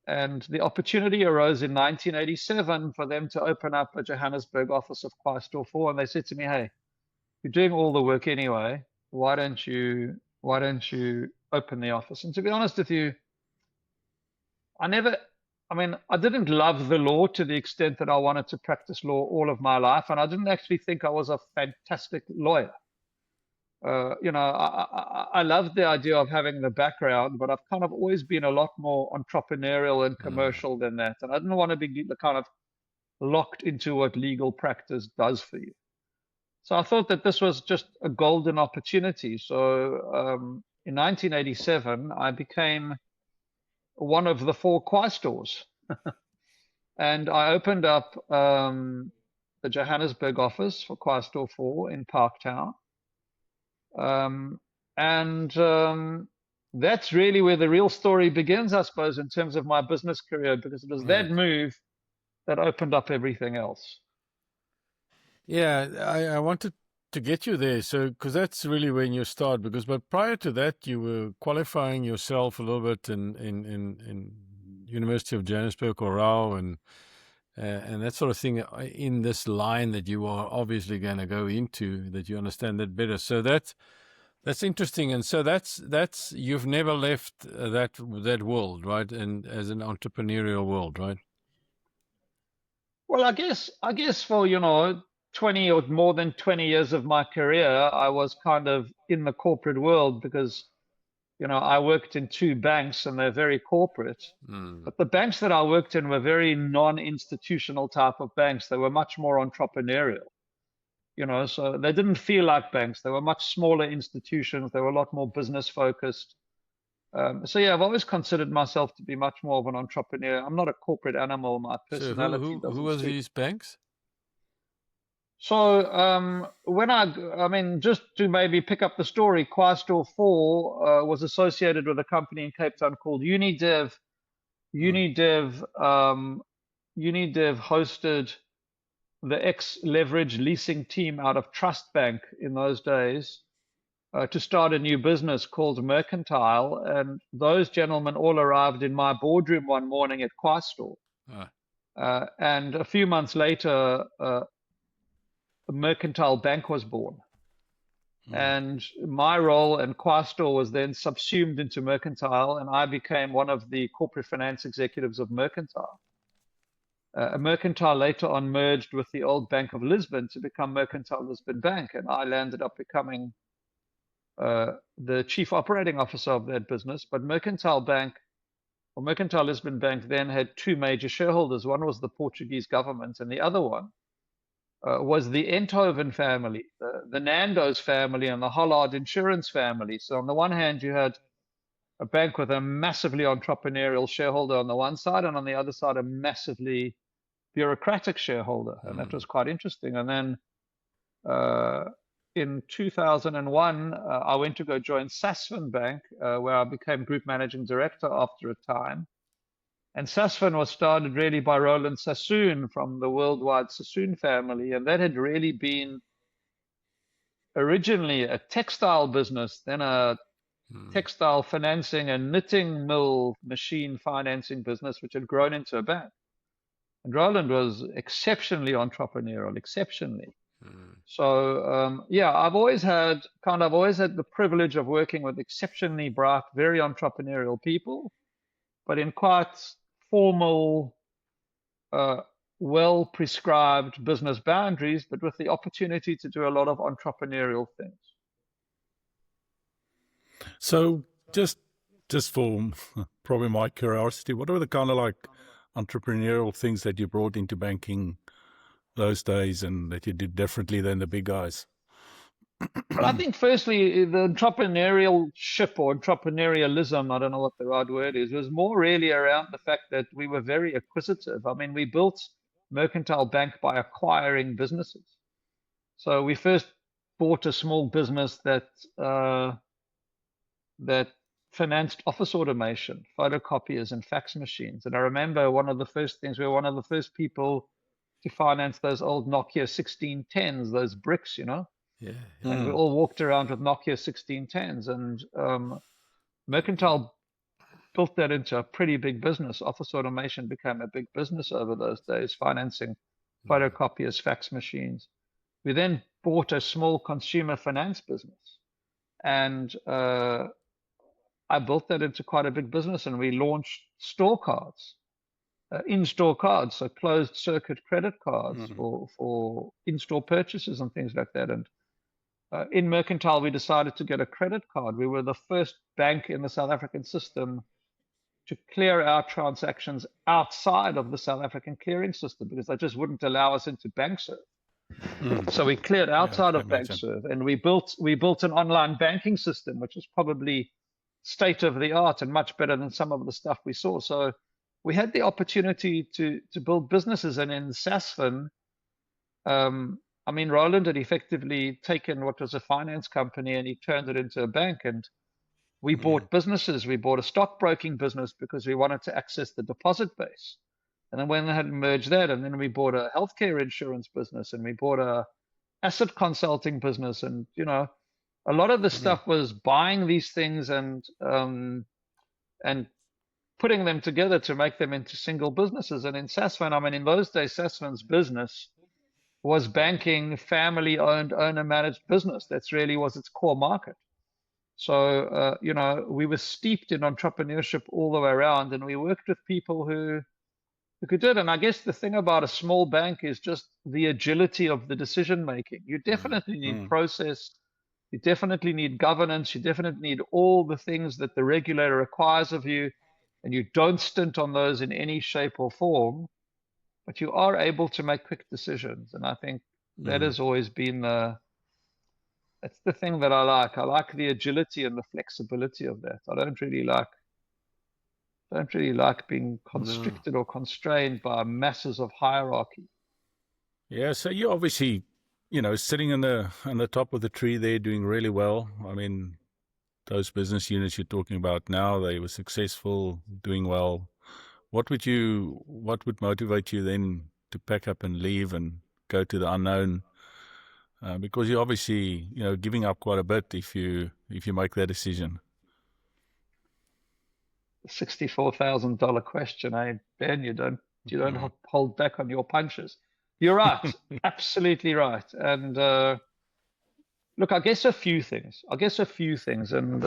And the opportunity arose in 1987 for them to open up a Johannesburg office of Quaestor 4. And they said to me, hey, you're doing all the work anyway. Why don't you open the office? And to be honest with you, I didn't love the law to the extent that I wanted to practice law all of my life, and I didn't actually think I was a fantastic lawyer. I loved the idea of having the background, but I've kind of always been a lot more entrepreneurial and commercial than that, and I didn't want to be kind of locked into what legal practice does for you. So I thought that this was just a golden opportunity. So in 1987, I became one of the 4 Quaestors. And I opened up the Johannesburg office for Quaestor 4 in Parktown. That's really where the real story begins, I suppose, in terms of my business career, because it was that move that opened up everything else. Yeah, I wanted to get you there? So, because that's really when you start. Because, but prior to that, you were qualifying yourself a little bit in University of Johannesburg or Rao and that sort of thing in this line that you are obviously going to go into, that you understand that better. So that's interesting. And so that's you've never left that world, right? And as an entrepreneurial world, right? Well, I guess for 20 or more than 20 years of my career, I was kind of in the corporate world because I worked in two banks and they're very corporate. Mm. But the banks that I worked in were very non-institutional type of banks. They were much more entrepreneurial, so they didn't feel like banks. They were much smaller institutions. They were a lot more business focused. So yeah, I've always considered myself to be much more of an entrepreneur. I'm not a corporate animal. My So personality who doesn't was suit. these banks? So when I mean, just to maybe pick up the story, Quaestor 4 was associated with a company in Cape Town called Unidev. Mm. Unidev hosted the ex-leverage leasing team out of Trust Bank in those days to start a new business called Mercantile. And those gentlemen all arrived in my boardroom one morning at Quaestor. Ah. And a few months later, Mercantile Bank was born. And my role and Quaestor was then subsumed into Mercantile, and I became one of the corporate finance executives of Mercantile. Mercantile later on merged with the old Bank of Lisbon to become Mercantile Lisbon Bank, and I landed up becoming the chief operating officer of that business. But Mercantile Bank, or Mercantile Lisbon Bank, then had two major shareholders. One was the Portuguese government, and the other one was the Enthoven family, the Nando's family, and the Hollard Insurance family. So on the one hand, you had a bank with a massively entrepreneurial shareholder on the one side, and on the other side, a massively bureaucratic shareholder, and that was quite interesting. And then in 2001, I went to go join Sasfin Bank, where I became group managing director after a time. And Sasfin was started really by Roland Sassoon from the worldwide Sassoon family, and that had really been originally a textile business, then a textile financing and knitting mill machine financing business, which had grown into a bank. And Roland was exceptionally entrepreneurial, exceptionally. So yeah, I've always had the privilege of working with exceptionally bright, very entrepreneurial people, but in quite formal, well prescribed business boundaries, but with the opportunity to do a lot of entrepreneurial things. So just for probably my curiosity, what are the kind of like entrepreneurial things that you brought into banking those days and that you did differently than the big guys? Well, I think firstly, the entrepreneurship or entrepreneurialism, I don't know what the right word is, was more really around the fact that we were very acquisitive. I mean, we built Mercantile Bank by acquiring businesses. So we first bought a small business that financed office automation, photocopiers and fax machines. And I remember we were one of the first people to finance those old Nokia 1610s, those bricks, Yeah. And we all walked around with Nokia 1610s. And Mercantile built that into a pretty big business. Office automation became a big business over those days, financing photocopiers, fax machines. We then bought a small consumer finance business. And I built that into quite a big business, and we launched store cards, in-store cards, so closed circuit credit cards for in-store purchases and things like that. And in Mercantile, we decided to get a credit card. We were the first bank in the South African system to clear our transactions outside of the South African clearing system because they just wouldn't allow us into BankServe. So we cleared outside of BankServe, and we built an online banking system, which was probably state of the art and much better than some of the stuff we saw. So we had the opportunity to build businesses, and in Sasfin, I mean, Roland had effectively taken what was a finance company and he turned it into a bank. And we bought businesses. We bought a stockbroking business because we wanted to access the deposit base. And then we had merged that, and then we bought a healthcare insurance business, and we bought a asset consulting business, and a lot of the stuff was buying these things and putting them together to make them into single businesses. And in Sasfin, I mean, in those days, Sasfin's business was banking, family-owned, owner-managed business. That's really was its core market. So, we were steeped in entrepreneurship all the way around, and we worked with people who could do it. And I guess the thing about a small bank is just the agility of the decision making. You definitely need process, you definitely need governance, you definitely need all the things that the regulator requires of you, and you don't stint on those in any shape or form, but you are able to make quick decisions. And I think that has always been that's the thing that I like. I like the agility and the flexibility of that. I don't really like being constricted or constrained by masses of hierarchy. Yeah, so you're obviously, sitting on the top of the tree there, doing really well. I mean, those business units you're talking about now, they were successful, doing well. What would motivate you then to pack up and leave and go to the unknown? Because you're obviously, giving up quite a bit if you make that decision. $64,000 question, eh, Ben? You don't hold back on your punches. You're right, absolutely right. And look, I guess a few things. And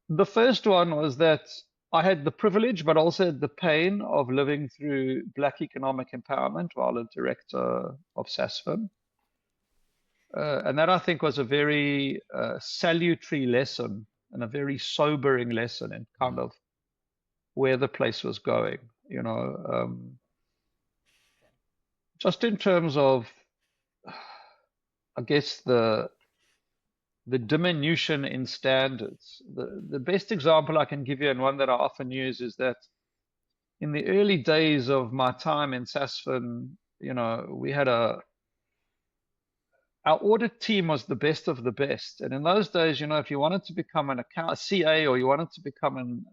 the first one was that I had the privilege, but also the pain of living through Black economic empowerment while a director of Sasfin. And that, I think, was a very salutary lesson and a very sobering lesson in kind of where the place was going, just in terms of, I guess, the diminution in standards. The best example I can give you, and one that I often use, is that in the early days of my time in Sasfin, we had our audit team was the best of the best. And in those days, if you wanted to become a CA, or you wanted to become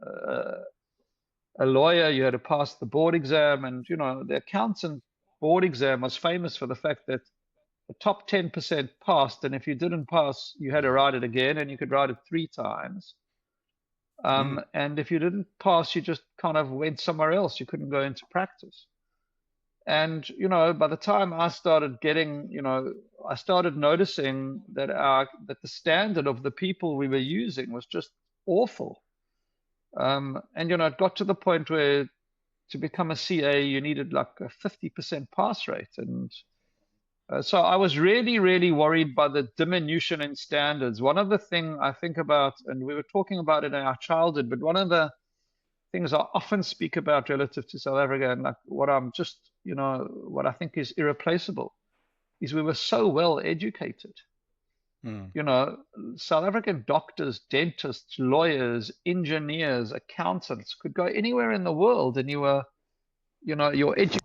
a lawyer, you had to pass the board exam. And, the accountant board exam was famous for the fact that the top 10% passed. And if you didn't pass, you had to write it again, and you could write it 3 times. And if you didn't pass, you just kind of went somewhere else. You couldn't go into practice. And, by the time I started I started noticing that that the standard of the people we were using was just awful. And, it got to the point where to become a CA, you needed like a 50% pass rate. And so I was really, really worried by the diminution in standards. One of the things I think about, and we were talking about it in our childhood, but one of the things I often speak about relative to South Africa, and like what what I think is irreplaceable, is we were so well educated. South African doctors, dentists, lawyers, engineers, accountants could go anywhere in the world, and you're educated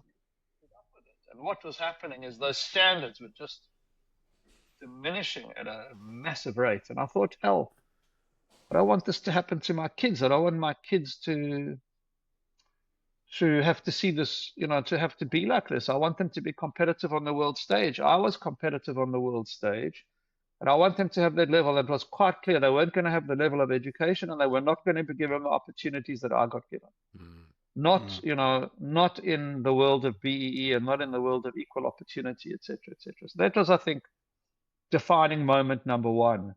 up with it. And what was happening is those standards were just diminishing at a massive rate. And I thought, hell, I don't want this to happen to my kids. I don't want my kids to have to see this, to have to be like this. I want them to be competitive on the world stage. I was competitive on the world stage, and I want them to have that level. It was quite clear they weren't going to have the level of education, and they were not going to be given the opportunities that I got given. Not in the world of BEE, and not in the world of equal opportunity, etc., etc. So that was, I think, defining moment number one.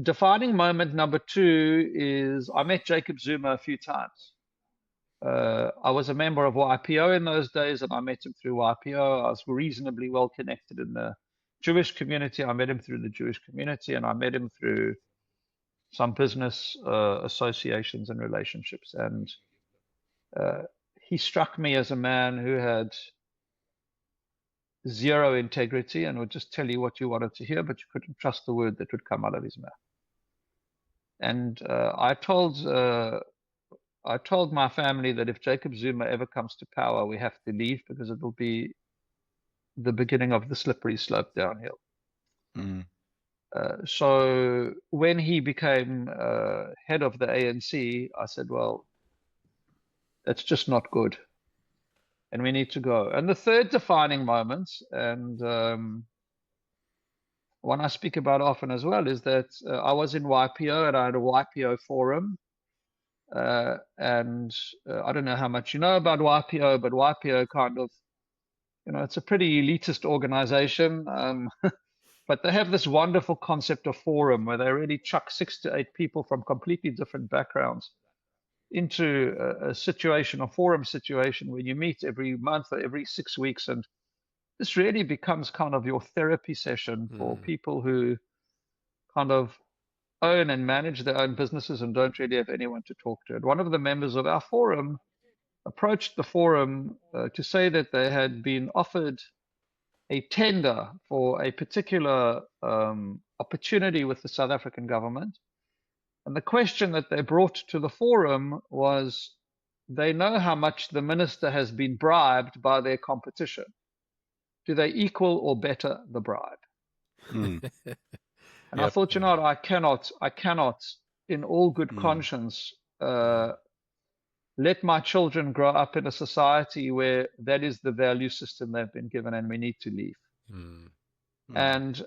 Defining moment number 2 is I met Jacob Zuma a few times. I was a member of YPO in those days, and I met him through YPO. I was reasonably well connected in the Jewish community. I met him through the Jewish community, and I met him through some business associations and relationships. And he struck me as a man who had zero integrity and would just tell you what you wanted to hear, but you couldn't trust the word that would come out of his mouth. And I told my family that if Jacob Zuma ever comes to power, we have to leave, because it will be the beginning of the slippery slope downhill. So when he became head of the ANC, I said, well, that's just not good. and we need to go. And the third defining moment, and one I speak about often as well, is that I was in YPO and I had a YPO forum. And I don't know how much you know about YPO, but YPO kind of, it's a pretty elitist organization. But they have this wonderful concept of forum where they really chuck 6 to 8 people from completely different backgrounds into a situation, a forum situation where you meet every month or every 6 weeks. And this really becomes kind of your therapy session for people who kind of own and manage their own businesses and don't really have anyone to talk to. And one of the members of our forum approached the forum to say that they had been offered a tender for a particular opportunity with the South African government. And the question that they brought to the forum was, they know how much the minister has been bribed by their competition. Do they equal or better the bribe? And I thought, I cannot, in all good conscience, let my children grow up in a society where that is the value system they've been given, and we need to leave. And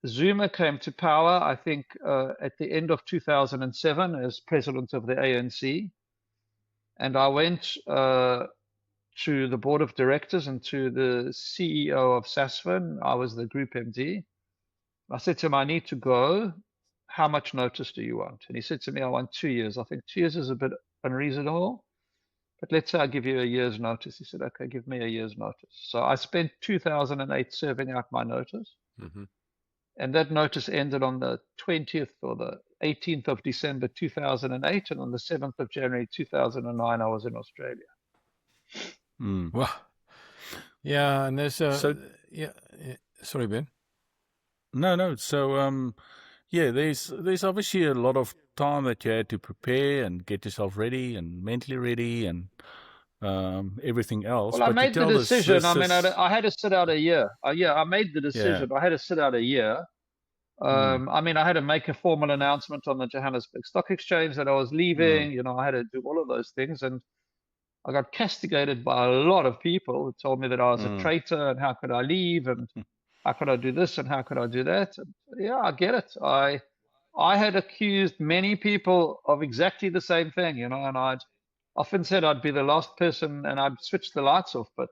Zuma came to power, I think, at the end of 2007 as president of the ANC. And I went to the board of directors and to the CEO of Sasfin. I was the group MD. I said to him, I need to go. How much notice do you want? And he said to me, I want 2 years. I think 2 years is a bit unreasonable, but let's say I give you a year's notice. He said, okay, give me a year's notice. So I spent 2008 serving out my notice. And that notice ended on the 20th or the 18th of December 2008. And on the 7th of January 2009, I was in Australia. Wow. Yeah, and there's sorry, Ben. No. So, there's obviously a lot of time that you had to prepare and get yourself ready and mentally ready and everything else. Well, I made the decision. I had to sit out a year. I made the decision. I had to sit out a year. I had to make a formal announcement on the Johannesburg Stock Exchange that I was leaving. I had to do all of those things. And I got castigated by a lot of people who told me that I was a traitor and how could I leave and how could I do this and how could I do that? And yeah, I get it. I had accused many people of exactly the same thing, and I'd often said I'd be the last person and I'd switch the lights off. But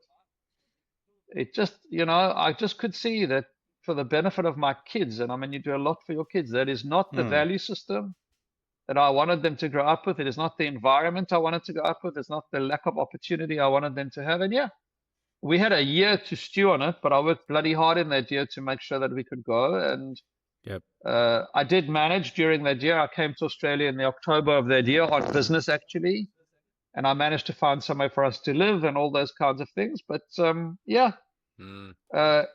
it just, I just could see that for the benefit of my kids, and you do a lot for your kids, that is not the value system that I wanted them to grow up with. It is not the environment I wanted to grow up with. It's not the lack of opportunity I wanted them to have. And yeah, we had a year to stew on it, but I worked bloody hard in that year to make sure that we could go. And I did manage during that year. I came to Australia in the October of that year on business, actually. And I managed to find somewhere for us to live and all those kinds of things. But I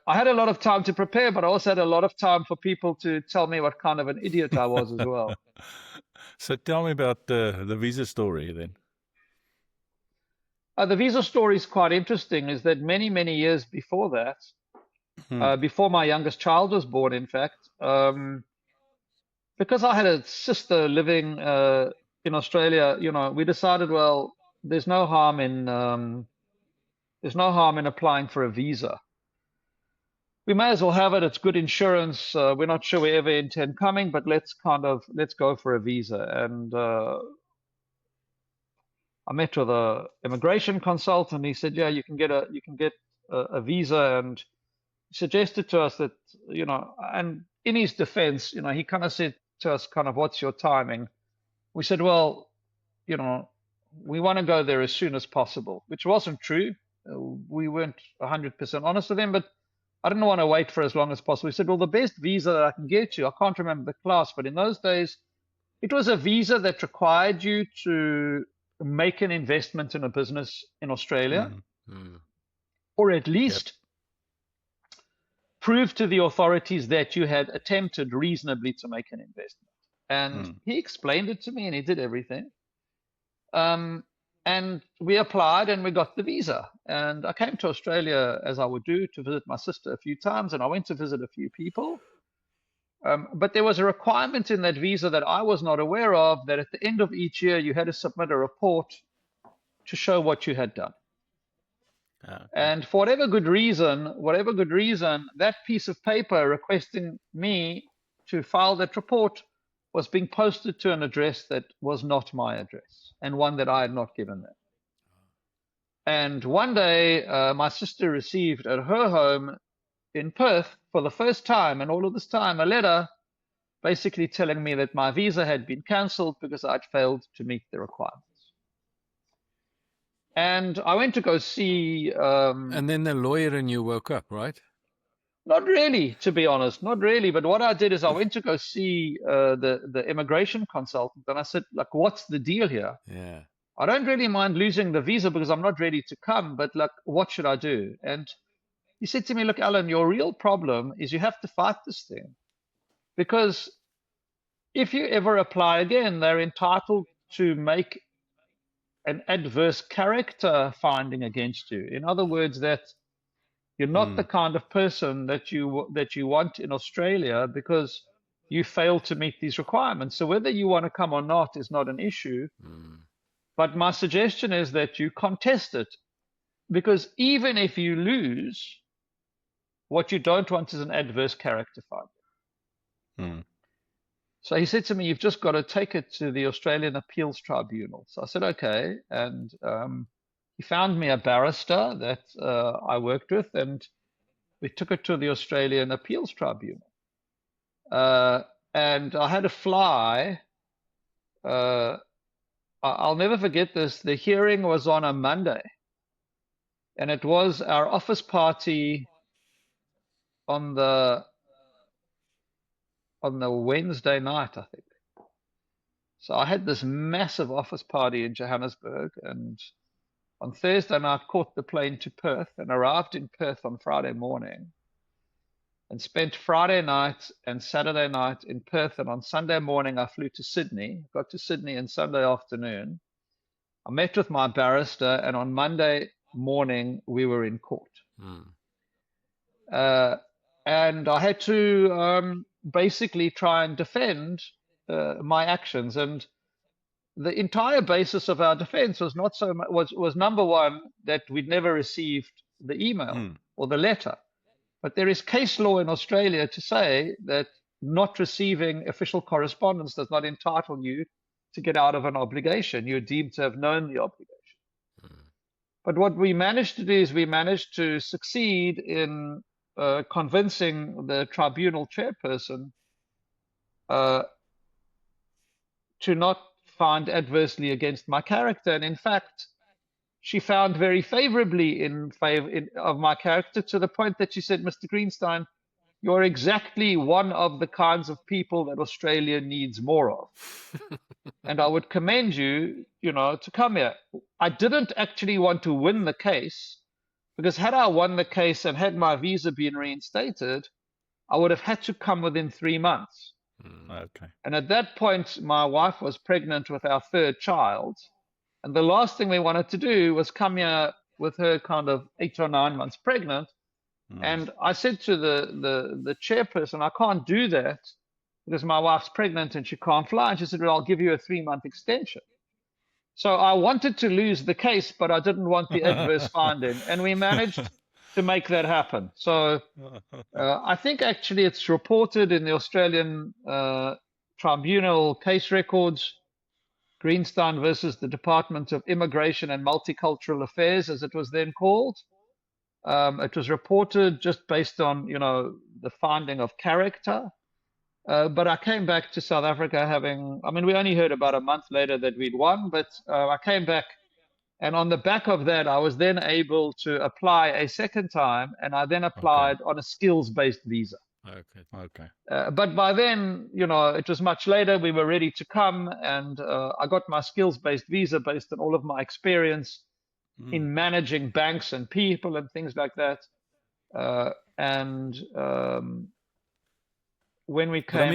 had a lot of time to prepare, but I also had a lot of time for people to tell me what kind of an idiot I was as well. So tell me about the visa story then. The visa story is quite interesting, is that many, many years before that, before my youngest child was born, in fact, because I had a sister living in Australia, we decided, well, there's no harm in applying for a visa. We may as well have it. It's good insurance. We're not sure we ever intend coming, but let's go for a visa. And I met with a immigration consultant. He said, yeah, you can get a visa. And he suggested to us that, and in his defense, he kind of said to us, what's your timing? We said, well, we want to go there as soon as possible, which wasn't true. We weren't 100% honest with him, but I didn't want to wait for as long as possible. He said, well, the best visa that I can get you, I can't remember the class, but in those days, it was a visa that required you to make an investment in a business in Australia, or at least prove to the authorities that you had attempted reasonably to make an investment. And he explained it to me, and he did everything. And we applied and we got the visa. And I came to Australia, as I would do, to visit my sister a few times, and I went to visit a few people. But there was a requirement in that visa that I was not aware of, that at the end of each year, you had to submit a report to show what you had done. Okay. And for whatever good reason, that piece of paper requesting me to file that report was being posted to an address that was not my address, and one that I had not given them. And one day, my sister received at her home in Perth for the first time in all of this time a letter basically telling me that my visa had been cancelled because I'd failed to meet the requirements. And I went to go see. And then the lawyer and you woke up, right? Not really, to be honest, not really. But what I did is I went to go see the immigration consultant, and I said, like, what's the deal here? Yeah. I don't really mind losing the visa because I'm not ready to come, but like, what should I do? And he said to me, look, Alan, your real problem is you have to fight this thing, because if you ever apply again, they're entitled to make an adverse character finding against you. In other words, that you're not the kind of person that you want in Australia because you fail to meet these requirements. So whether you want to come or not is not an issue. But my suggestion is that you contest it, because even if you lose, what you don't want is an adverse character finding. So he said to me, you've just got to take it to the Australian Appeals Tribunal. So I said, okay. And he found me a barrister that I worked with, and we took it to the Australian Appeals Tribunal. And I had to fly. I'll never forget this. The hearing was on a Monday, and it was our office party on the Wednesday night, I think. So I had this massive office party in Johannesburg, and on Thursday night caught the plane to Perth and arrived in Perth on Friday morning, and spent Friday night and Saturday night in Perth. And on Sunday morning, I flew to Sydney, got to Sydney on Sunday afternoon. I met with my barrister, and on Monday morning, we were in court. And I had to basically try and defend my actions. And the entire basis of our defense was not so much, was number one, that we'd never received the email or the letter. But there is case law in Australia to say that not receiving official correspondence does not entitle you to get out of an obligation. You're deemed to have known the obligation. But what we managed to do is we managed to succeed in convincing the tribunal chairperson to not find adversely against my character. And in fact, she found very favorably in favor of my character, to the point that she said, Mr. Greenstein, you're exactly one of the kinds of people that Australia needs more of. And I would commend you, to come here. I didn't actually want to win the case, because had I won the case and had my visa been reinstated, I would have had to come within 3 months. Okay. And at that point, my wife was pregnant with our third child. And the last thing we wanted to do was come here with her kind of 8 or 9 months pregnant. And I said to the chairperson, I can't do that because my wife's pregnant and she can't fly. And she said, well, I'll give you a 3-month extension. So I wanted to lose the case, but I didn't want the adverse finding. And we managed to make that happen. So I think actually it's reported in the Australian Tribunal case records, Greenstein versus the Department of Immigration and Multicultural Affairs, as it was then called. It was reported just based on, the finding of character. But I came back to South Africa we only heard about a month later that we'd won, but I came back, and on the back of that, I was then able to apply a second time, and I then applied on a skills-based visa. Okay. But by then, it was much later. We were ready to come, and I got my skills-based visa based on all of my experience in managing banks and people and things like that. When we came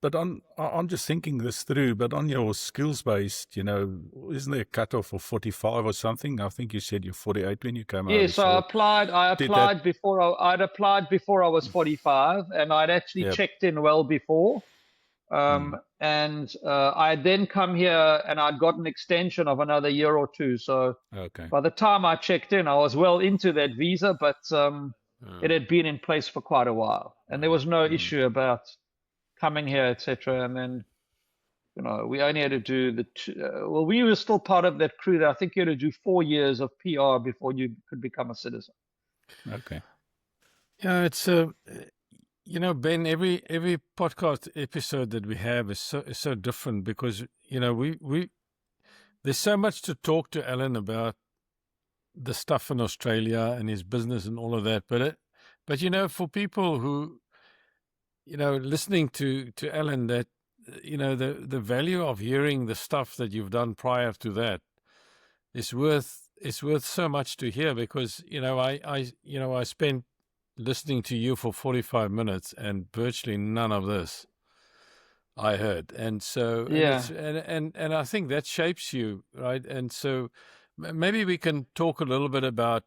but I'm just thinking this through, but on your skills-based, isn't there a cutoff of 45 or something? I think you said you're 48 when you came over. Yes, so I applied before I was 45, and I'd actually checked in well before. And I'd then come here and I'd got an extension of another year or two. So Okay. by the time I checked in, I was well into that visa, but it had been in place for quite a while. And there was no issue about coming here, etc. And then, we only had to do well, we were still part of that crew that I think you had to do 4 years of PR before you could become a citizen. Okay. Yeah, it's Ben, every podcast episode that we have is so different because we there's so much to talk to Alan about the stuff in Australia and his business and all of that. But for people who listening to Alan, that the value of hearing the stuff that you've done prior to that is worth so much to hear because I spent listening to you for 45 minutes and virtually none of this I heard. And so, Yeah. and I think that shapes you, right? And so maybe we can talk a little bit about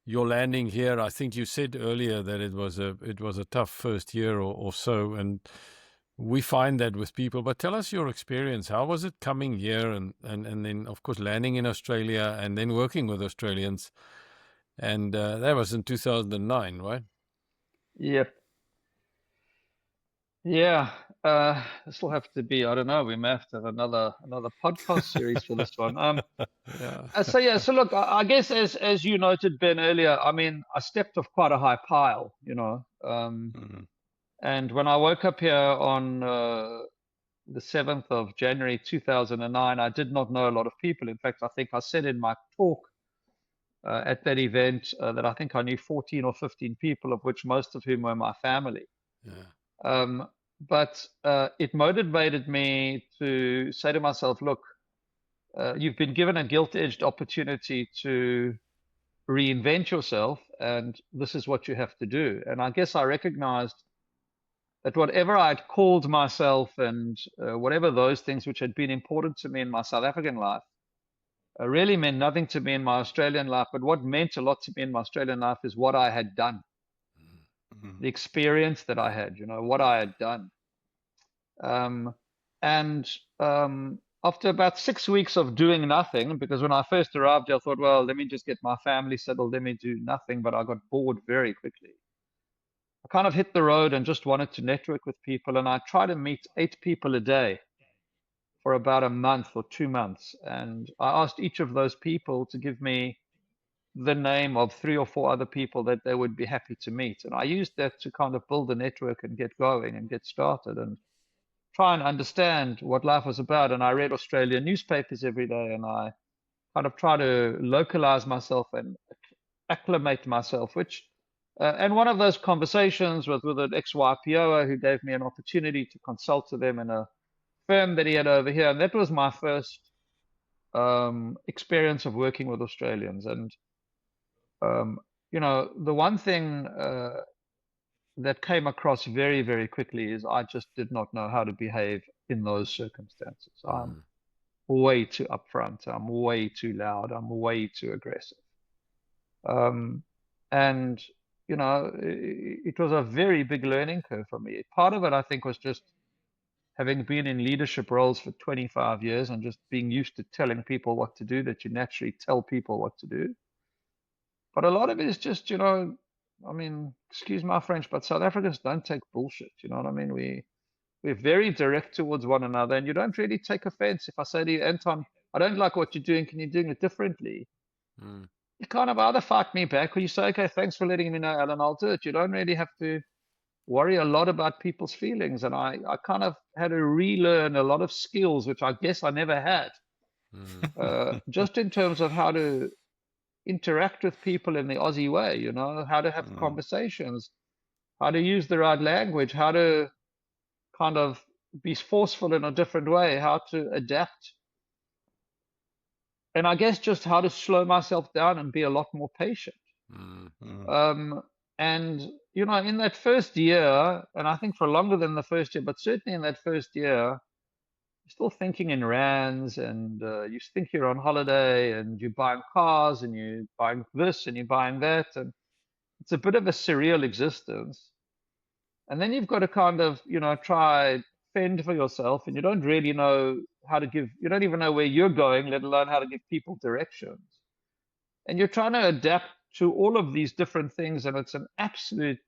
your landing here. I think you said earlier that it was a tough first year or so. And we find that with people, but tell us your experience. How was it coming here and then of course landing in Australia and then working with Australians? And that was in 2009, right? Yep. Yeah. This will have to be, I don't know, we may have to have another podcast series for this one. Yeah. So look, I guess as you noted, Ben, earlier, I mean, I stepped off quite a high pile, and when I woke up here on the 7th of January 2009, I did not know a lot of people. In fact, I think I said in my talk at that event that I think I knew 14 or 15 people, of which most of whom were my family. Yeah. But it motivated me to say to myself, look, you've been given a gilt-edged opportunity to reinvent yourself, and this is what you have to do. And I guess I recognized that whatever I'd called myself and whatever those things which had been important to me in my South African life really meant nothing to me in my Australian life. But what meant a lot to me in my Australian life is what I had done, the experience that I had, what I had done. After about 6 weeks of doing nothing, because when I first arrived, I thought, well, let me just get my family settled, let me do nothing. But I got bored very quickly. I kind of hit the road and just wanted to network with people. And I tried to meet 8 people a day for about a month or 2 months. And I asked each of those people to give me the name of 3 or 4 other people that they would be happy to meet. And I used that to kind of build a network and get going and get started and try and understand what life was about. And I read Australian newspapers every day, and I kind of try to localize myself and acclimate myself, and one of those conversations was with an ex-YPOer who gave me an opportunity to consult to them in a firm that he had over here. And that was my first experience of working with Australians. And, the one thing that came across very, very quickly is I just did not know how to behave in those circumstances. I'm way too upfront. I'm way too loud. I'm way too aggressive. And it was a very big learning curve for me. Part of it, I think, was just having been in leadership roles for 25 years and just being used to telling people what to do, that you naturally tell people what to do. But a lot of it is just, I mean, excuse my French, but South Africans don't take bullshit. You know what I mean? We're very direct towards one another, and you don't really take offense. If I say to you, Anton, I don't like what you're doing, can you do it differently? You kind of either fight me back or you say, okay, thanks for letting me know, Alan, I'll do it. You don't really have to worry a lot about people's feelings. And I kind of had to relearn a lot of skills, which I guess I never had, just in terms of how to interact with people in the Aussie way, how to have conversations, how to use the right language, how to kind of be forceful in a different way, how to adapt. And I guess just how to slow myself down and be a lot more patient. And, in that first year, and I think for longer than the first year, but certainly in that first year, you're still thinking in rands, and you think you're on holiday, and you're buying cars, and you're buying this, and you're buying that. And it's a bit of a surreal existence. And then you've got to kind of, try fend for yourself, and you don't really know how to give, you don't even know where you're going, let alone how to give people directions. And you're trying to adapt to all of these different things, and it's an absolute,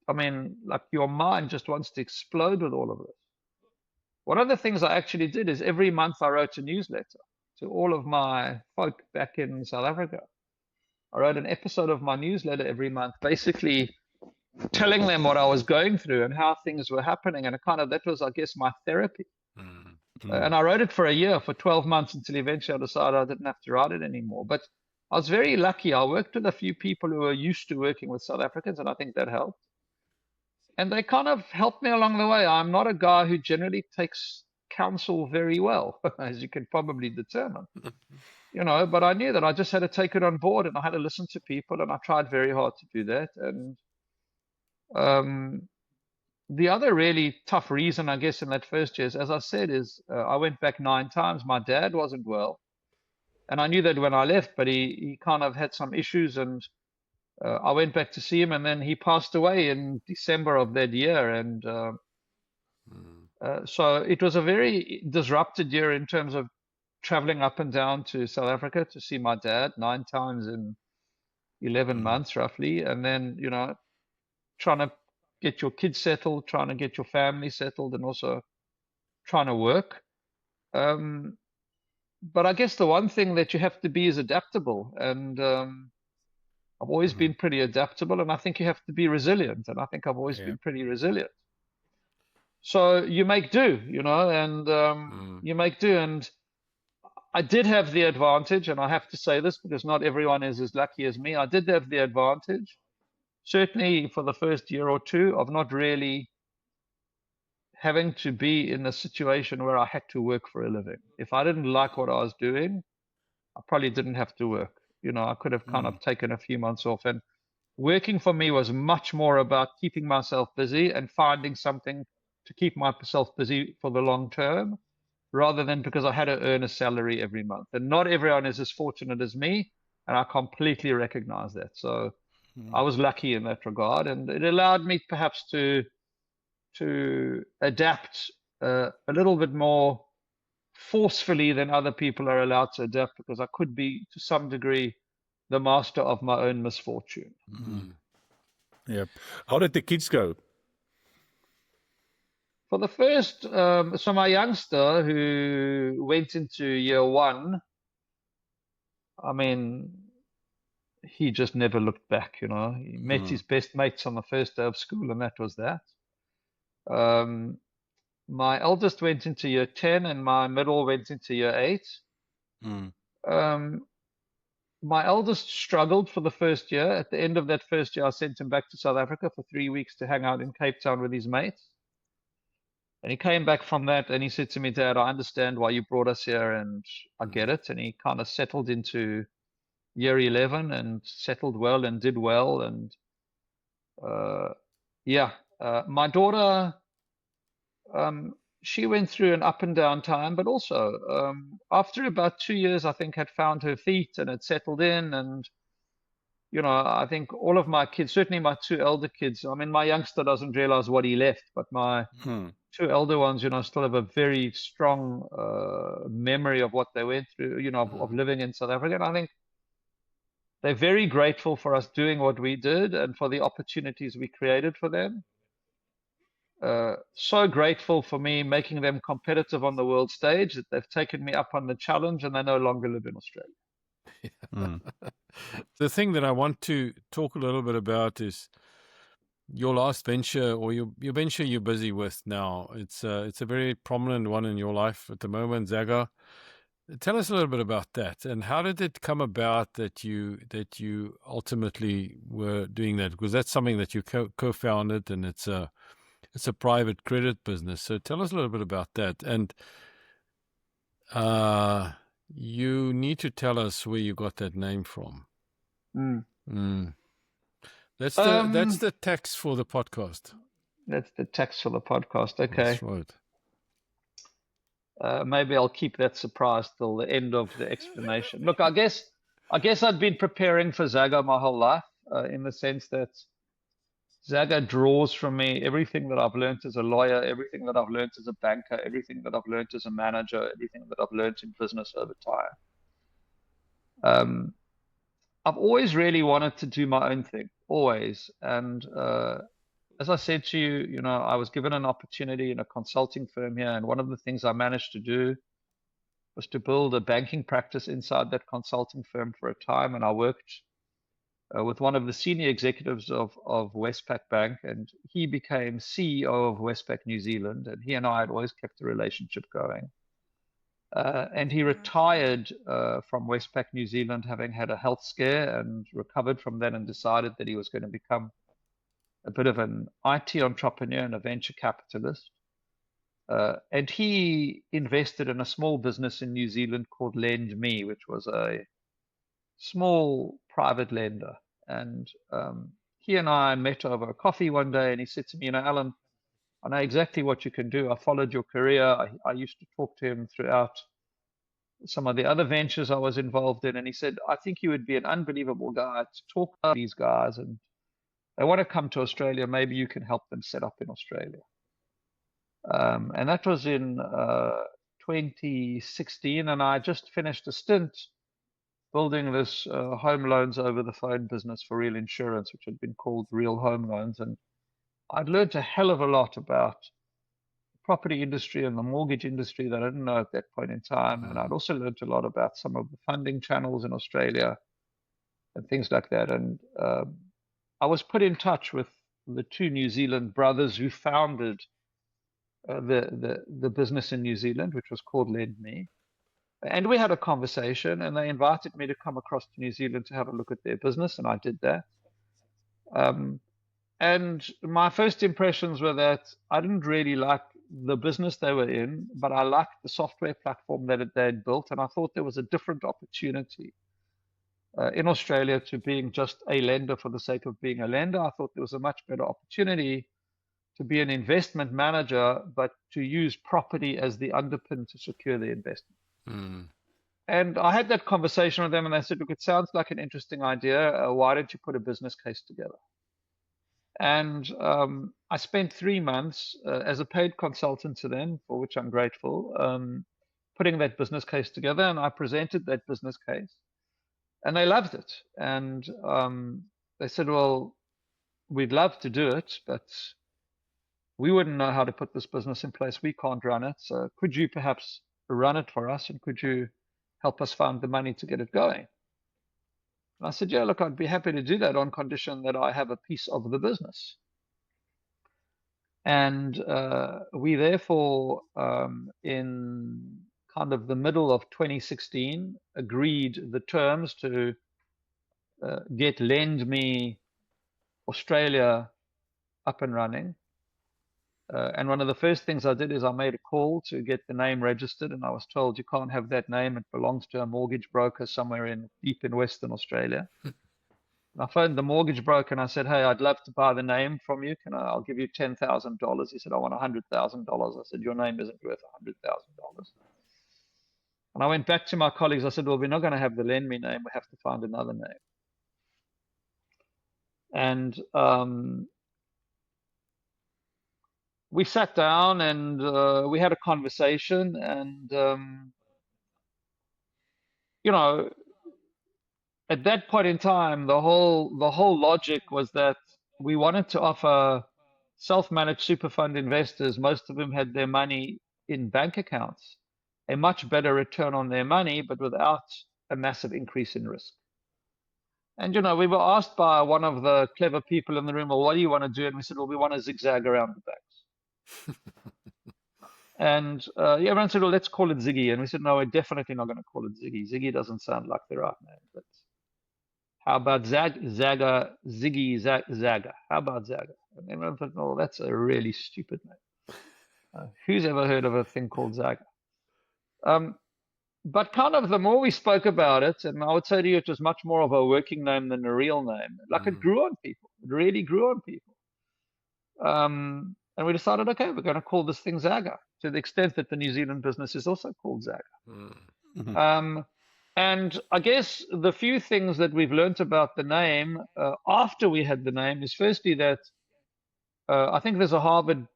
I mean, like your mind just wants to explode with all of this. One of the things I actually did is every month I wrote a newsletter to all of my folk back in South Africa. I wrote an episode of my newsletter every month, basically telling them what I was going through and how things were happening. And that was, I guess, my therapy. And I wrote it for a year, for 12 months, until eventually I decided I didn't have to write it anymore. But I was very lucky. I worked with a few people who were used to working with South Africans, and I think that helped. And they kind of helped me along the way. I'm not a guy who generally takes counsel very well, as you can probably determine. But I knew that I just had to take it on board, and I had to listen to people, and I tried very hard to do that. And the other really tough reason, I guess, in that first year, as I said, is I went back 9 times. My dad wasn't well, and I knew that when I left, but he kind of had some issues, and I went back to see him, and then he passed away in December of that year. And so it was a very disrupted year in terms of traveling up and down to South Africa to see my dad 9 times in 11 months, roughly. And then, trying to get your kids settled, trying to get your family settled, and also trying to work. But I guess the one thing that you have to be is adaptable. And I've always been pretty adaptable, and I think you have to be resilient. And I think I've always been pretty resilient. So you make do, and you make do. And I did have the advantage, and I have to say this because not everyone is as lucky as me. I did have the advantage, certainly for the first year or two, of not really having to be in a situation where I had to work for a living. If I didn't like what I was doing, I probably didn't have to work. I could have kind of taken a few months off. And working for me was much more about keeping myself busy and finding something to keep myself busy for the long term, rather than because I had to earn a salary every month. And not everyone is as fortunate as me, and I completely recognize that. So I was lucky in that regard, and it allowed me perhaps to adapt a little bit more forcefully than other people are allowed to adapt, because I could be, to some degree, the master of my own misfortune. Yeah. How did the kids go? For the first, so my youngster, who went into year 1, I mean, he just never looked back, He met his best mates on the first day of school, and that was that. My eldest went into year 10, and my middle went into year 8. My eldest struggled for the first year. At the end of that first year, I sent him back to South Africa for 3 weeks to hang out in Cape Town with his mates. And he came back from that, and he said to me, "Dad, I understand why you brought us here, and I get it." And he kind of settled into year 11 and settled well and did well. And my daughter, she went through an up and down time, but also after about 2 years, I think, had found her feet and had settled in. And I think all of my kids, certainly my 2 elder kids, I mean, my youngster doesn't realize what he left, but my 2 elder ones, still have a very strong memory of what they went through, of living in South Africa. And I think they're very grateful for us doing what we did and for the opportunities we created for them. So grateful for me making them competitive on the world stage that they've taken me up on the challenge, and they no longer live in Australia. The thing that I want to talk a little bit about is your last venture, or your venture you're busy with now. It's a very prominent one in your life at the moment, Zagga. Tell us a little bit about that, and how did it come about that you ultimately were doing that? Because that's something that you co-founded, and it's a private credit business. So tell us a little bit about that, and you need to tell us where you got that name from. That's the text for the podcast. That's the text for the podcast. Okay. That's right. Maybe I'll keep that surprise till the end of the explanation. Look, I guess I'd been preparing for Zagga my whole life, in the sense that Zagga draws from me everything that I've learned as a lawyer, everything that I've learned as a banker, everything that I've learned as a manager, everything that I've learned in business over time. I've always really wanted to do my own thing, always. And as I said to you, you know, I was given an opportunity in a consulting firm here, and one of the things I managed to do was to build a banking practice inside that consulting firm for a time. And I worked with one of the senior executives of Westpac Bank, and he became CEO of Westpac New Zealand, and he and I had always kept a relationship going. And he retired from Westpac New Zealand, having had a health scare, and recovered from that and decided that he was going to become a bit of an IT entrepreneur and a venture capitalist. And he invested in a small business in New Zealand called Lend Me, which was a small private lender. And he and I met over a coffee one day, and he said to me, you know, Alan, I know exactly what you can do. I followed your career. I used to talk to him throughout some of the other ventures I was involved in. And he said, I think you would be an unbelievable guy to talk to these guys, and they want to come to Australia. Maybe you can help them set up in Australia. And that was in 2016. And I just finished a stint building this home loans over the phone business for Real Insurance, which had been called Real Home Loans. And I'd learned a hell of a lot about the property industry and the mortgage industry that I didn't know at that point in time. And I'd also learned a lot about some of the funding channels in Australia and things like that. And I was put in touch with the two New Zealand brothers who founded the business in New Zealand, which was called Lend Me. And we had a conversation, and they invited me to come across to New Zealand to have a look at their business, and I did that. And my first impressions were that I didn't really like the business they were in, but I liked the software platform that they had built, and I thought there was a different opportunity in Australia to being just a lender for the sake of being a lender. I thought there was a much better opportunity to be an investment manager, but to use property as the underpin to secure the investment. And I had that conversation with them, and they said, look, it sounds like an interesting idea. Why don't you put a business case together? And I spent 3 months as a paid consultant to them, for which I'm grateful, putting that business case together. And I presented that business case, and they loved it. And they said, well, we'd love to do it, but we wouldn't know how to put this business in place. We can't run it. So could you perhaps run it for us, and could you help us find the money to get it going? And I said, yeah, look, I'd be happy to do that on condition that I have a piece of the business. And we therefore, in kind of the middle of 2016, agreed the terms to get Lend Me Australia up and running. And one of the first things I did is I made a call to get the name registered, and I was told you can't have that name. It belongs to a mortgage broker somewhere deep in Western Australia. And I phoned the mortgage broker and I said, hey, I'd love to buy the name from you. I'll give you $10,000. He said, I want $100,000. I said, your name isn't worth $100,000. And I went back to my colleagues. I said, well, we're not going to have the Lend Me name. We have to find another name. And we sat down and we had a conversation, and you know, at that point in time, the whole logic was that we wanted to offer self-managed super fund investors, most of them had their money in bank accounts, a much better return on their money, but without a massive increase in risk. And you know, we were asked by one of the clever people in the room, well, what do you want to do? And we said, well, we want to zigzag around the banks. And everyone said, well, let's call it Ziggy. And we said, no, we're definitely not going to call it Ziggy. Ziggy doesn't sound like the right name. But how about Zagga, Ziggy, Zagga? How about Zagga? And everyone thought, oh, that's a really stupid name. Who's ever heard of a thing called Zagga? But kind of the more we spoke about it, and I would say to you, it was much more of a working name than a real name. Like it grew on people. It really grew on people. And we decided, okay, we're going to call this thing Zagga, to the extent that the New Zealand business is also called Zagga. And I guess the few things that we've learned about the name after we had the name is firstly that I think there's a Harvard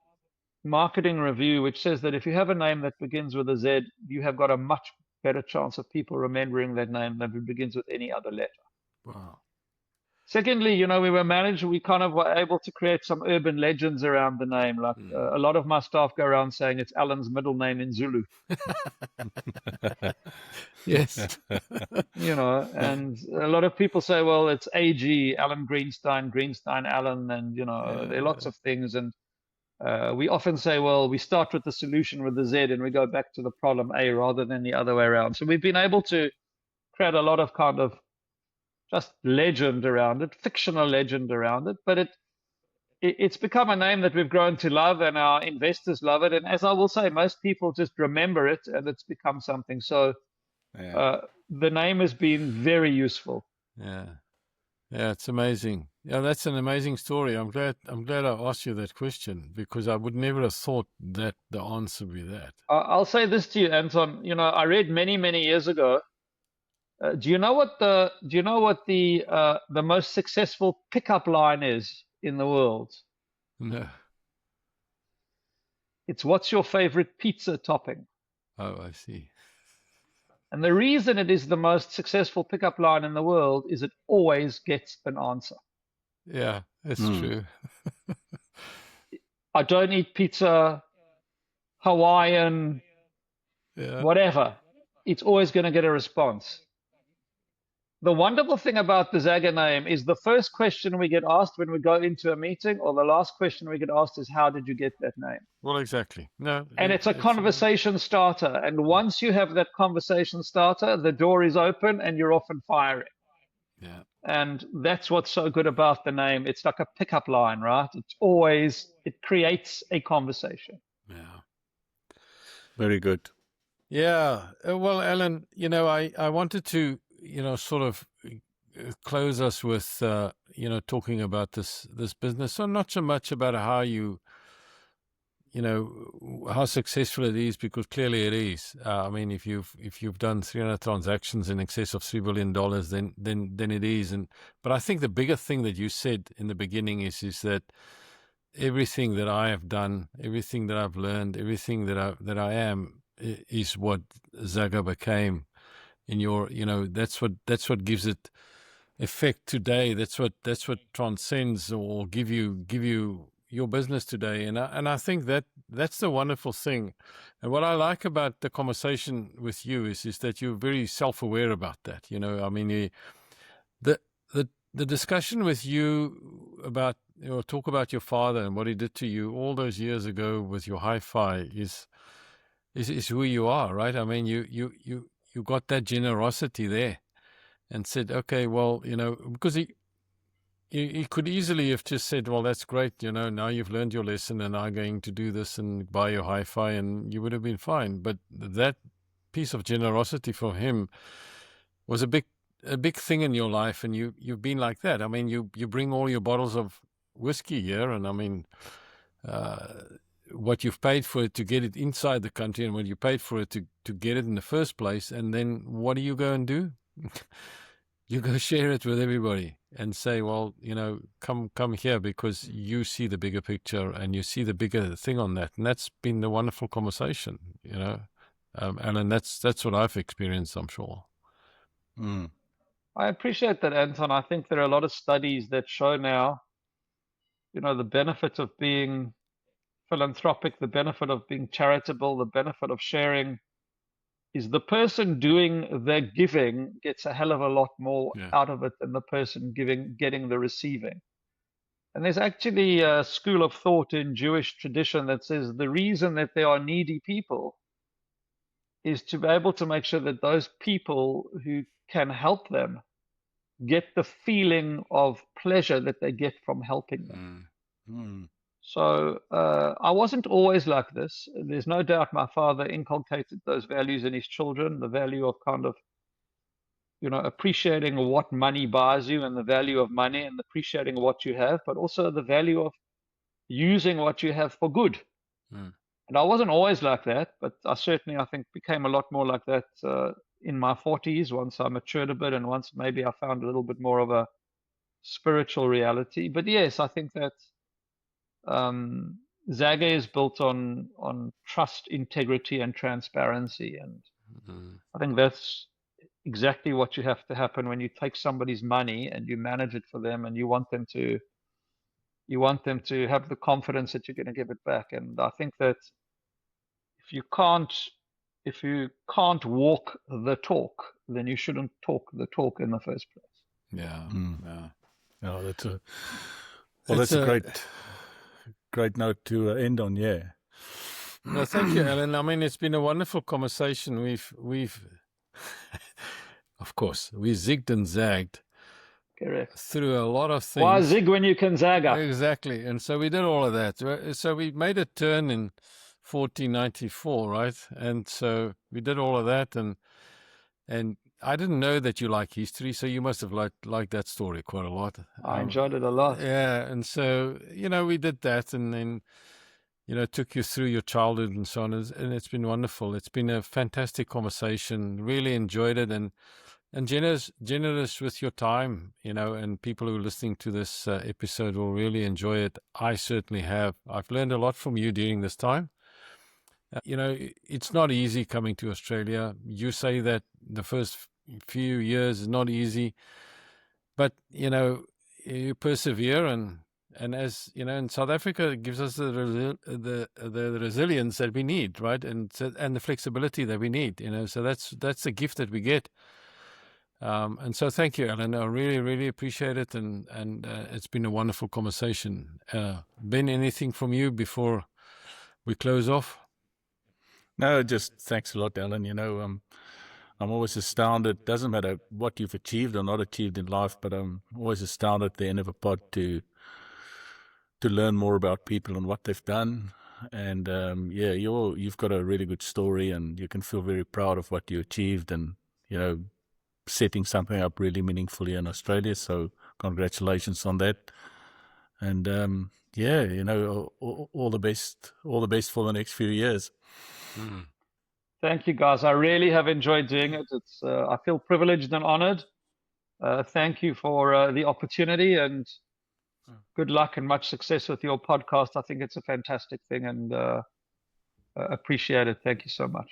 marketing review which says that if you have a name that begins with a Z, you have got a much better chance of people remembering that name than if it begins with any other letter. Wow. Secondly, we kind of were able to create some urban legends around the name. Like a lot of my staff go around saying it's Alan's middle name in Zulu, Yes. and a lot of people say, well, it's AG, Alan Greenstein, Greenstein Alan, and, there are lots of things. And we often say, well, we start with the solution with the Z and we go back to the problem A rather than the other way around. So we've been able to create a lot of kind of just legend around it, fictional legend around it, but it's become a name that we've grown to love, and our investors love it. And as I will say, most people just remember it, and it's become something. So the name has been very useful. Yeah. Yeah, it's amazing. Yeah, that's an amazing story. I'm glad I asked you that question, because I would never have thought that the answer would be that. I'll say this to you, Anton. I read many years ago. Do you know what the most successful pickup line is in the world? No. It's what's your favorite pizza topping? Oh, I see. And the reason it is the most successful pickup line in the world is it always gets an answer. Yeah, that's true. I don't eat pizza, Hawaiian, whatever. It's always going to get a response. The wonderful thing about the Zagga name is the first question we get asked when we go into a meeting, or the last question we get asked, is how did you get that name? Well, exactly. No. And it's a conversation starter. And once you have that conversation starter, the door is open and you're off and firing. Yeah. And that's what's so good about the name. It's like a pickup line, right? It creates a conversation. Yeah. Very good. Yeah. Well, Alan, I wanted to, sort of close us with, talking about this business. So not so much about how how successful it is, because clearly it is. I mean, if you've done 300 transactions in excess of $3 billion, then it is. But I think the bigger thing that you said in the beginning is that everything that I have done, everything that I've learned, everything that I am, is what Zagga became. In your, that's what gives it effect today. That's what transcends or give you your business today. And I think that's the wonderful thing. And what I like about the conversation with you is that you're very self-aware about that. I mean, the discussion with you about, talk about your father and what he did to you all those years ago with your hi-fi is who you are, right? I mean, you got that generosity there, and said, okay, well, because he could easily have just said, well, that's great, now you've learned your lesson and I'm going to do this and buy your hi-fi, and you would have been fine. But that piece of generosity for him was a big thing in your life, and you've been like that. I mean, you bring all your bottles of whiskey here, and I mean, what you've paid for it to get it inside the country, and what you paid for it to get it in the first place. And then what do you go and do? You go share it with everybody and say, well, come here, because you see the bigger picture and you see the bigger thing on that. And that's been the wonderful conversation, Alan, that's what I've experienced, I'm sure. I appreciate that, Anton. I think there are a lot of studies that show now, the benefit of being philanthropic, the benefit of being charitable, the benefit of sharing, is the person doing the giving gets a hell of a lot more out of it than the person getting the receiving. And there's actually a school of thought in Jewish tradition that says the reason that there are needy people is to be able to make sure that those people who can help them get the feeling of pleasure that they get from helping them. So I wasn't always like this. There's no doubt my father inculcated those values in his children, the value of kind of, appreciating what money buys you and the value of money, and appreciating what you have, but also the value of using what you have for good. And I wasn't always like that, but I think, became a lot more like that in my 40s, once I matured a bit, and once maybe I found a little bit more of a spiritual reality. But yes, I think that Zagga is built on trust, integrity, and transparency, and I think that's exactly what you have to happen when you take somebody's money and you manage it for them, and you want them to have the confidence that you're going to give it back. And I think that if you can't walk the talk, then you shouldn't talk the talk in the first place. Yeah. Yeah. Oh, that's a It's a- great note to end on. Yeah. No, thank you, Alan. I mean, it's been a wonderful conversation. We've, of course, we zigged and zagged Correct. through a lot of things. Why zig when you can zagga? Exactly. And so we did all of that. So we made a turn in 1494, right? And so we did all of that. And I didn't know that you like history, so you must have liked that story quite a lot. I enjoyed it a lot. Yeah. And so, we did that, and then, took you through your childhood and so on. And it's been wonderful. It's been a fantastic conversation. Really enjoyed it. And generous with your time, and people who are listening to this episode will really enjoy it. I certainly have. I've learned a lot from you during this time. It's not easy coming to Australia. You say that the first few years is not easy, but you persevere, and as in South Africa, it gives us the resilience that we need, right, and the flexibility that we need. So that's a gift that we get. And so thank you, Alan. I really, really appreciate it, and it's been a wonderful conversation. Ben, anything from you before we close off? No, just thanks a lot, Alan. I'm always astounded. Doesn't matter what you've achieved or not achieved in life, but I'm always astounded at the end of a pod to learn more about people and what they've done. And you've got a really good story, and you can feel very proud of what you achieved, and setting something up really meaningfully in Australia. So congratulations on that. And all the best for the next few years. Thank you, guys. I really have enjoyed doing it. It's I feel privileged and honored. Thank you for the opportunity, and good luck and much success with your podcast. I think it's a fantastic thing, and appreciate it. Thank you so much.